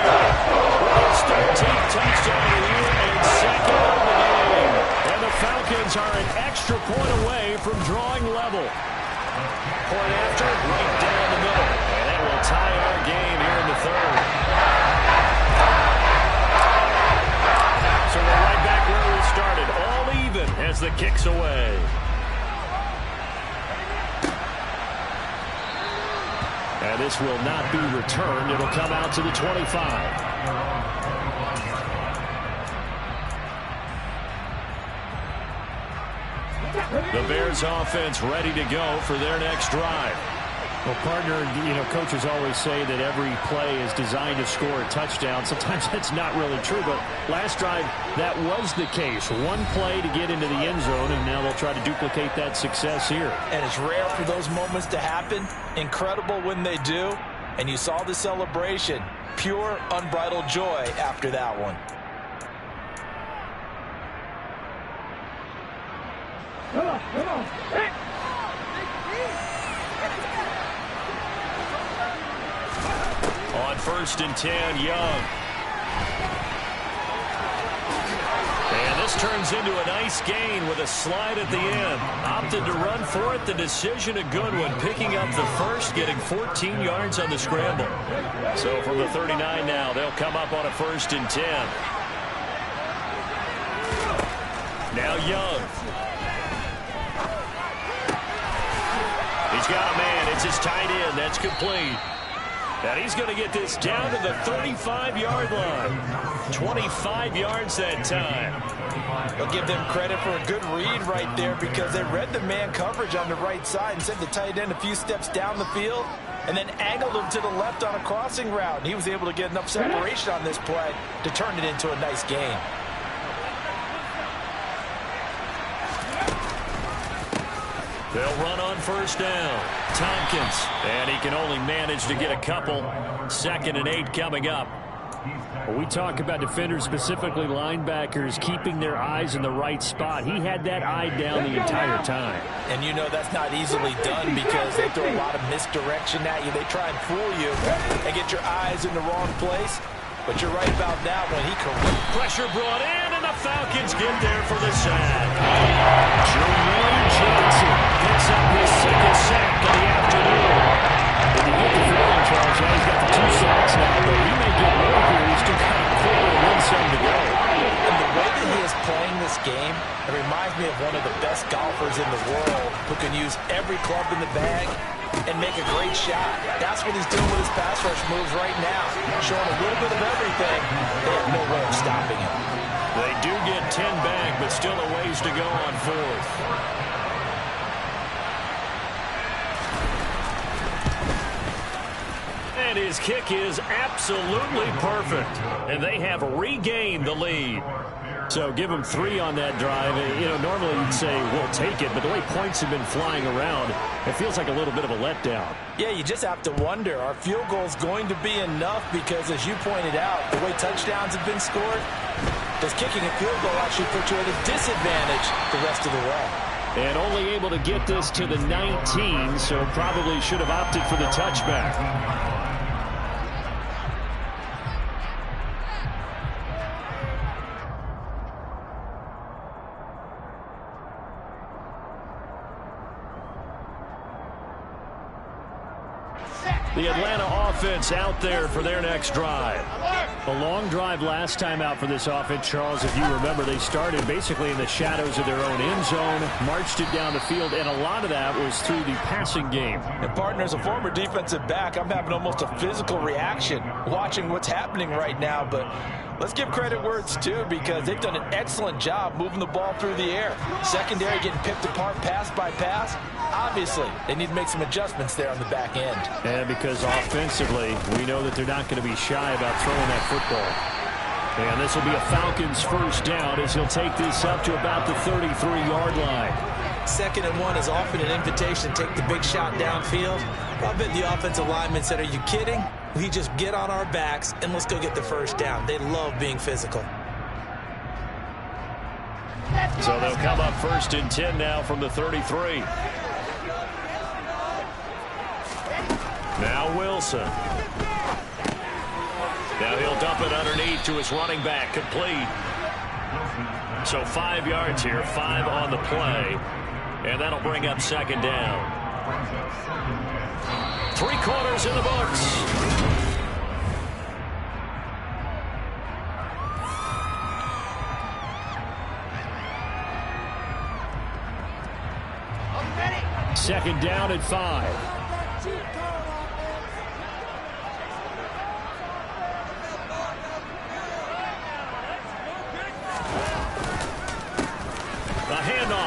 His 13th touchdown of the year and 2nd of the game. And the Falcons are an extra point away from drawing level. Point after, right down the middle. And it will third. So we're right back where we started, all even as the kick's away. And this will not be returned. It'll come out to the 25. The Bears offense ready to go for their next drive. Well, partner, coaches always say that every play is designed to score a touchdown. Sometimes that's not really true, but last drive, that was the case. One play to get into the end zone, and now they'll try to duplicate that success here. And it's rare for those moments to happen. Incredible when they do. And you saw the celebration. Pure, unbridled joy after that one. On 1st and 10, Young. And this turns into a nice gain with a slide at the end. Opted to run for it. The decision a good one. Picking up the first, getting 14 yards on the scramble. So from the 39 now, they'll come up on a 1st and 10. Now Young. He's got a man. It's his tight end. That's complete. And he's going to get this down to the 35-yard line. 25 yards that time. I'll give them credit for a good read right there because they read the man coverage on the right side and sent the tight end a few steps down the field and then angled him to the left on a crossing route. And he was able to get enough separation on this play to turn it into a nice gain. They'll run on 1st down. Tompkins. And he can only manage to get a couple. 2nd and 8 coming up. Well, we talk about defenders, specifically linebackers, keeping their eyes in the right spot. He had that eye down the entire time. And you know that's not easily done because they throw a lot of misdirection at you. They try and fool you and get your eyes in the wrong place. But you're right about that one. Pressure brought in, and the Falcons get there for the sack. Jermaine Johnson picks up his 2nd sack of the afternoon. And you get the feeling, Charles, he's got the 2 sacks now, but he may get more here. He's still got a quarter and 1 second to go. And the way that he is playing this game, it reminds me of one of the best golfers in the world who can use every club in the bag and make a great shot. That's what he's doing with his pass rush moves right now. Showing a little bit of everything. They have no way of stopping him. They do get 10 back, but still a ways to go on 4th. And his kick is absolutely perfect. And they have regained the lead. So give them 3 on that drive. Normally you'd say, we'll take it, but the way points have been flying around, it feels like a little bit of a letdown. Yeah, you just have to wonder, are field goals going to be enough? Because as you pointed out, the way touchdowns have been scored, does kicking a field goal actually put you at a disadvantage the rest of the way? And only able to get this to the 19, so probably should have opted for the touchback. The Atlanta offense out there for their next drive. A long drive last time out for this offense, Charles. If you remember, they started basically in the shadows of their own end zone, marched it down the field, and a lot of that was through the passing game. And partner, as a former defensive back, I'm having almost a physical reaction watching what's happening right now. But let's give credit where it's due because they've done an excellent job moving the ball through the air. Secondary getting picked apart pass by pass. Obviously, they need to make some adjustments there on the back end. And because offensively, we know that they're not going to be shy about throwing that football. And this will be a Falcons 1st down as he'll take this up to about the 33-yard line. 2nd and 1 is often an invitation to take the big shot downfield. I bet the offensive lineman said, are you kidding? We just get on our backs and let's go get the 1st down. They love being physical. So they'll come up 1st and 10 now from the 33. Now Wilson. Now he'll dump it underneath to his running back, complete. So 5 yards here, 5 on the play. And that'll bring up 2nd down. 3 quarters in the books. second down at 5.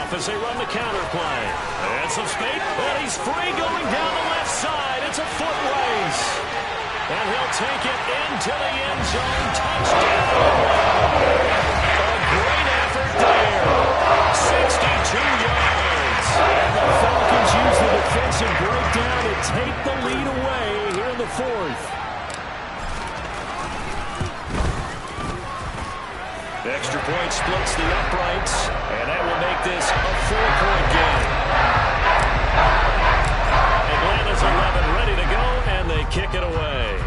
As they run the counter play. And some speed. And he's free going down the left side. It's a foot race. And he'll take it into the end zone. Touchdown. A great effort there. 62 yards. And the Falcons use the defensive breakdown to take the lead away here in the fourth. The extra point splits the uprights, and that will make this a 4-point game. Atlanta's 11 ready to go, and they kick it away.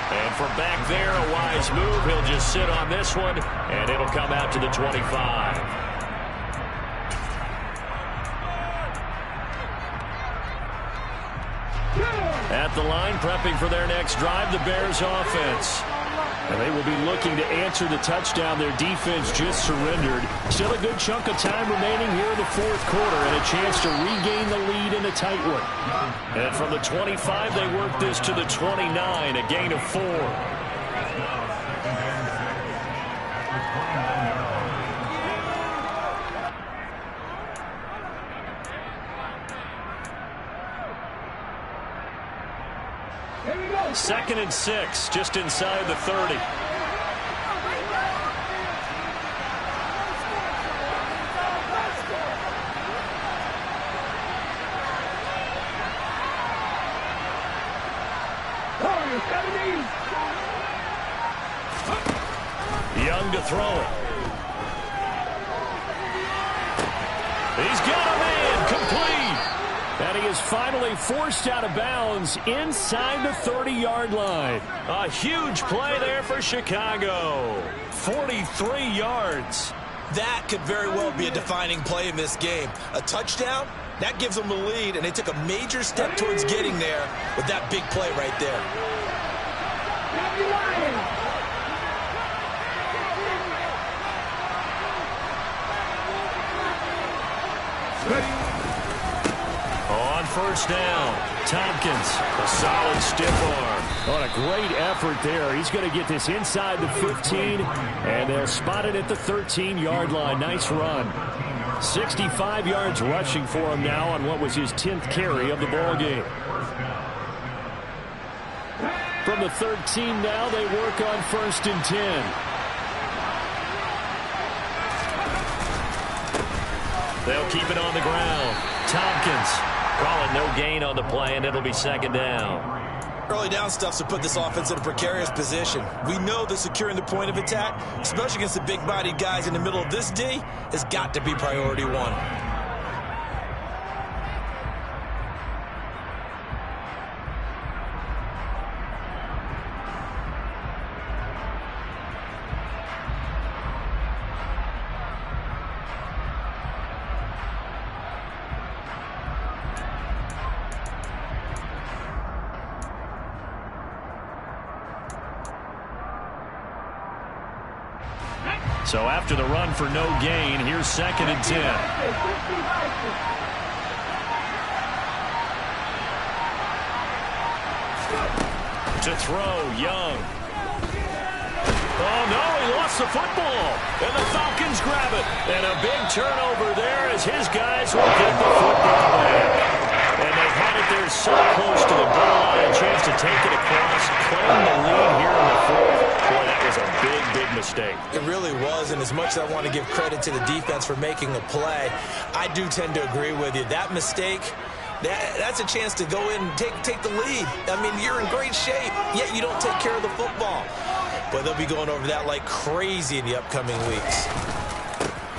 And from back there, a wise move. He'll just sit on this one, and it'll come out to the 25. At the line, prepping for their next drive, the Bears offense. And they will be looking to answer the touchdown their defense just surrendered. Still a good chunk of time remaining here in the fourth quarter and a chance to regain the lead in a tight one. And from the 25, they work this to the 29, a gain of 4. Second and 6, just inside the 30. Young to throw it. He's got a man, complete. And he is finally forced out of bounds inside the 30-yard line. A huge play there for Chicago. 43 yards. That could very well be a defining play in this game. A touchdown, that gives them the lead, and they took a major step towards getting there with that big play right there. On first down, Tompkins, a solid stiff arm. On a great effort there. He's going to get this inside the 15, and they'll spot it at the 13-yard line. Nice run. 65 yards rushing for him now on what was his 10th carry of the ball game. From the 13 now, they work on first and 10. They'll keep it on the ground. Tompkins, call it no gain on the play, and it'll be second down. Early down stuff's to put this offense in a precarious position. We know that securing the point of attack, especially against the big-bodied guys in the middle of this D, has got to be priority one. So after the run for no gain, here's second and 10. To throw, Young. Oh, no, he lost the football. And the Falcons grab it. And a big turnover there as his guys will get the football back. And they've had it there so close to the goal line. A chance to take it across, claim the lead here in the fourth. Boy, that was a big, big mistake. It really was, and as much as I want to give credit to the defense for making the play, I do tend to agree with you. That mistake, that's a chance to go in and take the lead. I mean, you're in great shape, yet you don't take care of the football. But they'll be going over that like crazy in the upcoming weeks.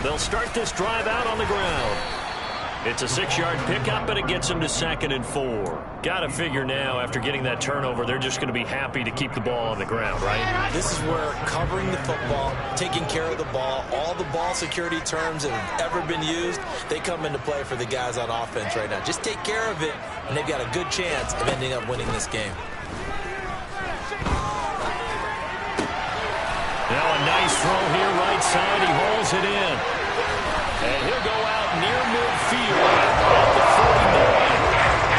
They'll start this drive out on the ground. It's a 6-yard pickup, and it gets them to second and 4. Got to figure now, after getting that turnover, they're just going to be happy to keep the ball on the ground, right? This is where covering the football, taking care of the ball, all the ball security terms that have ever been used, they come into play for the guys on offense right now. Just take care of it, and they've got a good chance of ending up winning this game. Now a nice throw here right side. He hauls it in. And he'll go out near midfield at the 49.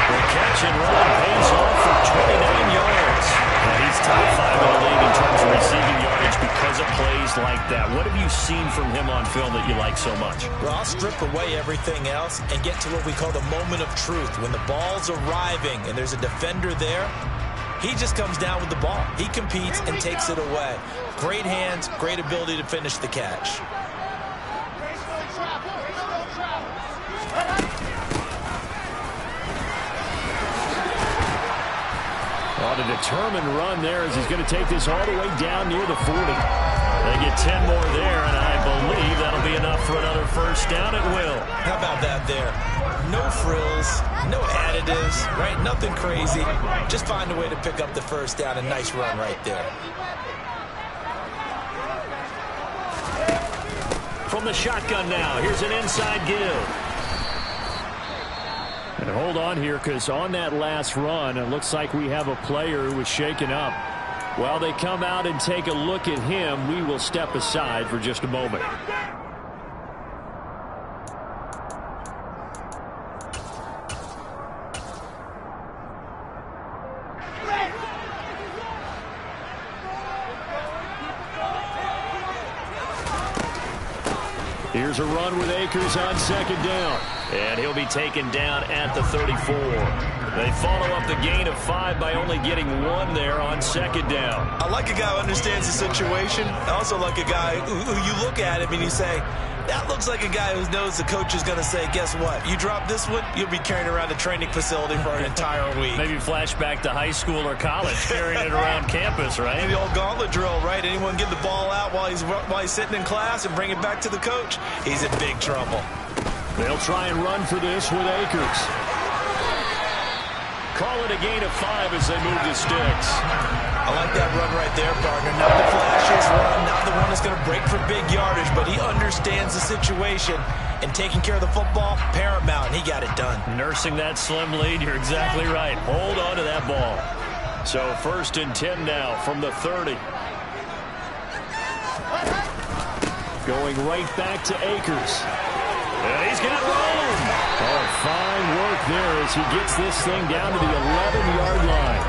The catch and run pays off for 29 yards. And he's top 5 in the league in terms of receiving yardage because of plays like that. What have you seen from him on film that you like so much? Well, I'll strip away everything else and get to what we call the moment of truth. When the ball's arriving and there's a defender there, he just comes down with the ball. He competes and takes it away. Great hands, great ability to finish the catch. On a determined run there as he's going to take this all the way down near the 40. They get 10 more there, and I believe that'll be enough for another first down at will. How about that there? No frills, no additives, right? Nothing crazy. Just find a way to pick up the first down. A nice run right there. From the shotgun now, here's an inside give. And hold on here, because on that last run, it looks like we have a player who was shaken up. While they come out and take a look at him, we will step aside for just a moment. Here's a run with Akers on second down. And he'll be taken down at the 34. They follow up the gain of 5 by only getting 1 there on second down. I like a guy who understands the situation. I also like a guy who you look at him and you say, that looks like a guy who knows the coach is going to say, guess what? You drop this one, you'll be carrying around a training facility for an entire week. Maybe flashback to high school or college, carrying it around campus, right? Maybe the old gauntlet drill, right? Anyone get the ball out while he's sitting in class and bring it back to the coach? He's in big trouble. They'll try and run for this with Akers. Call it a gain of 5 as they move the sticks. I like that run right there, partner. Not the flashiest run, not the one that's going to break for big yardage, but he understands the situation, and taking care of the football, paramount, and he got it done. Nursing that slim lead, you're exactly right. Hold on to that ball. So 1st and 10 now from the 30. Going right back to Akers. And he's got room. Oh, fine work there as he gets this thing down to the 11-yard line.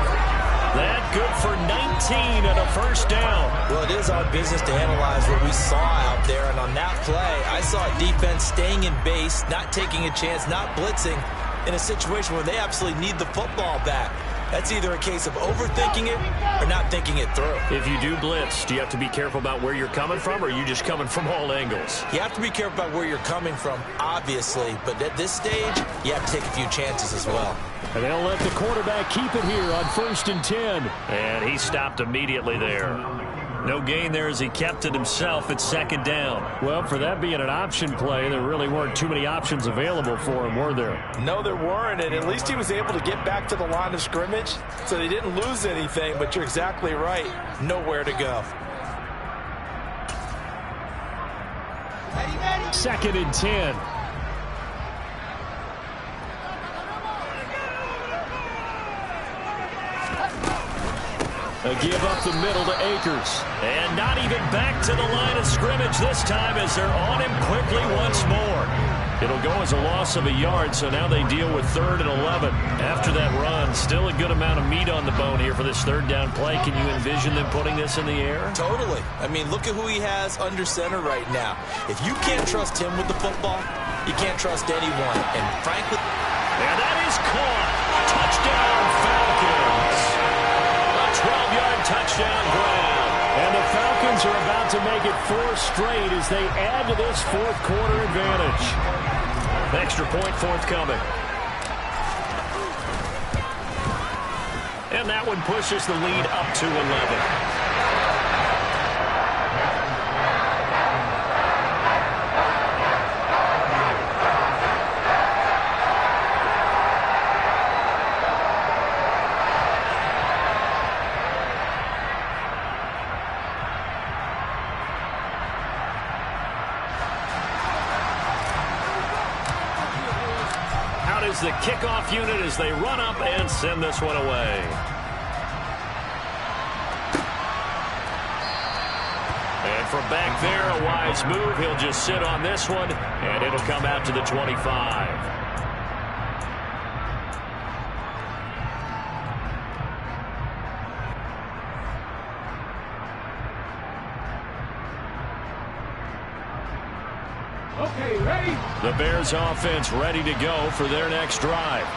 That good for 19 and a first down. Well, it is our business to analyze what we saw out there, and on that play, I saw a defense staying in base, not taking a chance, not blitzing, in a situation where they absolutely need the football back. That's either a case of overthinking it or not thinking it through. If you do blitz, do you have to be careful about where you're coming from, or are you just coming from all angles? You have to be careful about where you're coming from, obviously, but at this stage, you have to take a few chances as well. And they'll let the quarterback keep it here on 1st and 10. And he stopped immediately there. No gain there as he kept it himself at 2nd down. Well, for that being an option play, there really weren't too many options available for him, were there? No, there weren't, and at least he was able to get back to the line of scrimmage, so they didn't lose anything, but you're exactly right. Nowhere to go. 2nd and 10. A give up the middle to Akers. And not even back to the line of scrimmage this time as they're on him quickly once more. It'll go as a loss of a yard, so now they deal with 3rd and 11. After that run, still a good amount of meat on the bone here for this 3rd down play. Can you envision them putting this in the air? Totally. I mean, look at who he has under center right now. If you can't trust him with the football, you can't trust anyone. And frankly... And that is caught. Touchdown, Falcons. A 12-yard touchdown grab. And the Falcons are about to make it 4 straight as they add to this 4th quarter advantage. Extra point forthcoming. And that one pushes the lead up to 11. Is the kickoff unit as they run up and send this one away. And from back there, a wise move. He'll just sit on this one, and it'll come out to the 25. Okay, ready? The Bears offense ready to go for their next drive.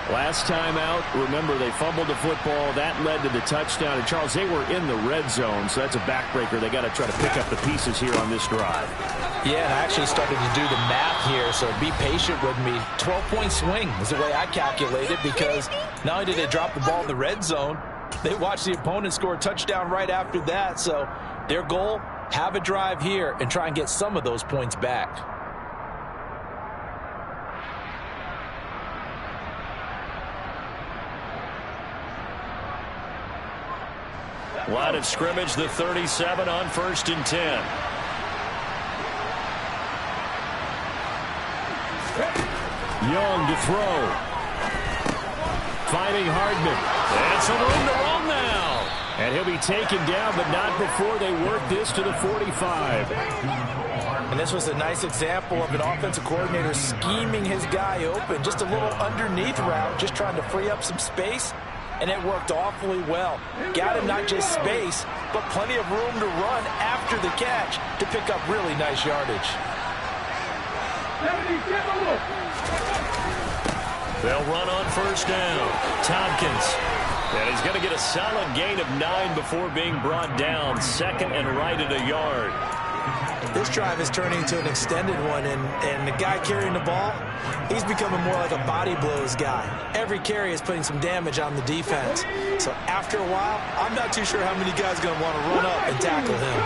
Last time out, remember, they fumbled the football. That led to the touchdown. And, Charles, they were in the red zone, so that's a backbreaker. They got to try to pick up the pieces here on this drive. Yeah, and I actually started to do the math here, so be patient with me. 12-point swing is the way I calculate it, because not only did they drop the ball in the red zone, they watched the opponent score a touchdown right after that. So their goal, have a drive here and try and get some of those points back. Line of scrimmage, the 37 on 1st and 10. Young to throw. Finding Hardman. And some room to run now. And he'll be taken down, but not before they work this to the 45. And this was a nice example of an offensive coordinator scheming his guy open. Just a little underneath route, just trying to free up some space. And it worked awfully well. Got him not just space, but plenty of room to run after the catch to pick up really nice yardage. They'll run on 1st down. Tompkins. And he's going to get a solid gain of 9 before being brought down. 2nd and right at a yard. This drive is turning into an extended one, and the guy carrying the ball, he's becoming more like a body blows guy. Every carry is putting some damage on the defense. So after a while, I'm not too sure how many guys are going to want to run up and tackle him.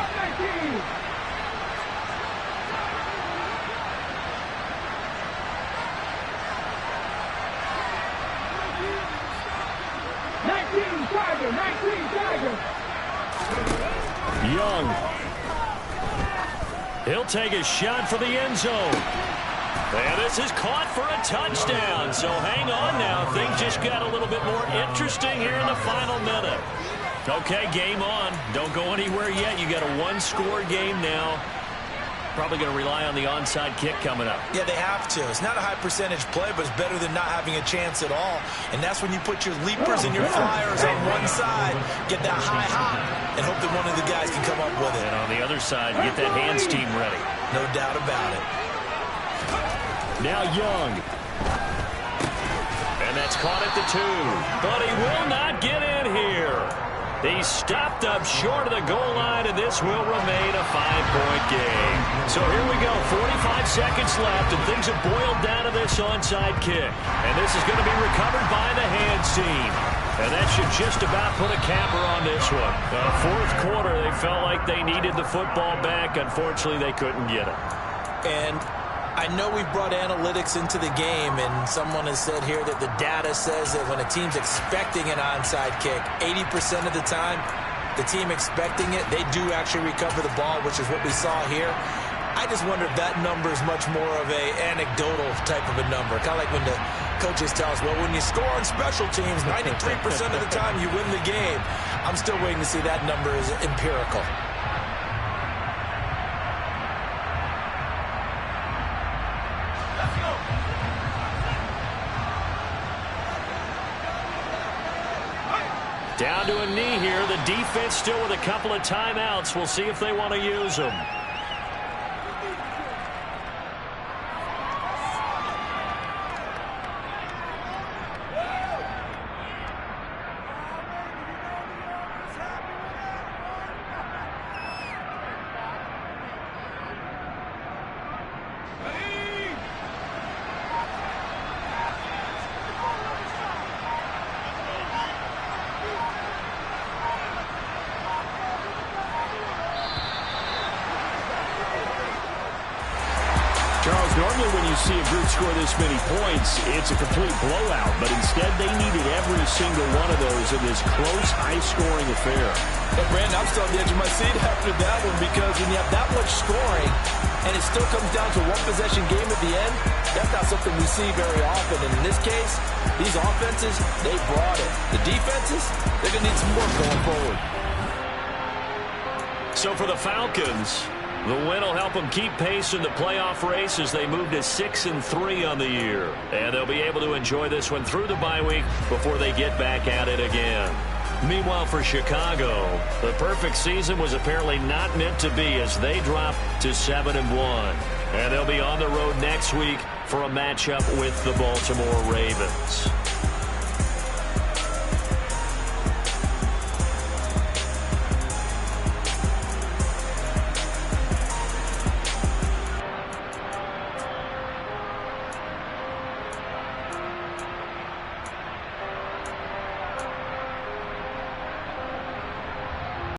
Young. He'll take a shot for the end zone. And this is caught for a touchdown. So hang on now. Things just got a little bit more interesting here in the final minute. Okay, game on. Don't go anywhere yet. You got a one-score game now. Probably going to rely on the onside kick coming up. Yeah, they have to. It's not a high percentage play, but it's better than not having a chance at all. And that's when you put your leapers and your flyers on one side, get that high hop, and hope that one of the guys can come up with it. And on the other side, get that hands team ready. No doubt about it. Now Young. And that's caught at the 2. But he will not get in here. He's stopped up short of the goal line, and this will remain a 5-point game. So here we go, 45 seconds left, and things have boiled down to this onside kick. And this is going to be recovered by the hands team. And that should just about put a capper on this one. Fourth quarter, they felt like they needed the football back. Unfortunately, they couldn't get it. And I know we've brought analytics into the game, and someone has said here that the data says that when a team's expecting an onside kick, 80% of the time, the team expecting it, they do actually recover the ball, which is what we saw here. I just wonder if that number is much more of a anecdotal type of a number. Kind of like when the coaches tell us, well, when you score on special teams, 93% of the time you win the game. I'm still waiting to see that number is empirical. Down to a knee here. The defense still with a couple of timeouts. We'll see if they want to use them. Normally when you see a group score this many points, it's a complete blowout. But instead, they needed every single one of those in this close, high-scoring affair. But, Brandon, I'm still on the edge of my seat after that one, because when you have that much scoring and it still comes down to a one-possession game at the end, that's not something we see very often. And in this case, these offenses, they brought it. The defenses, they're going to need some work going forward. So for the Falcons, the win will help them keep pace in the playoff race as they move to 6-3 on the year. And they'll be able to enjoy this one through the bye week before they get back at it again. Meanwhile, for Chicago, the perfect season was apparently not meant to be as they drop to 7-1. And they'll be on the road next week for a matchup with the Baltimore Ravens.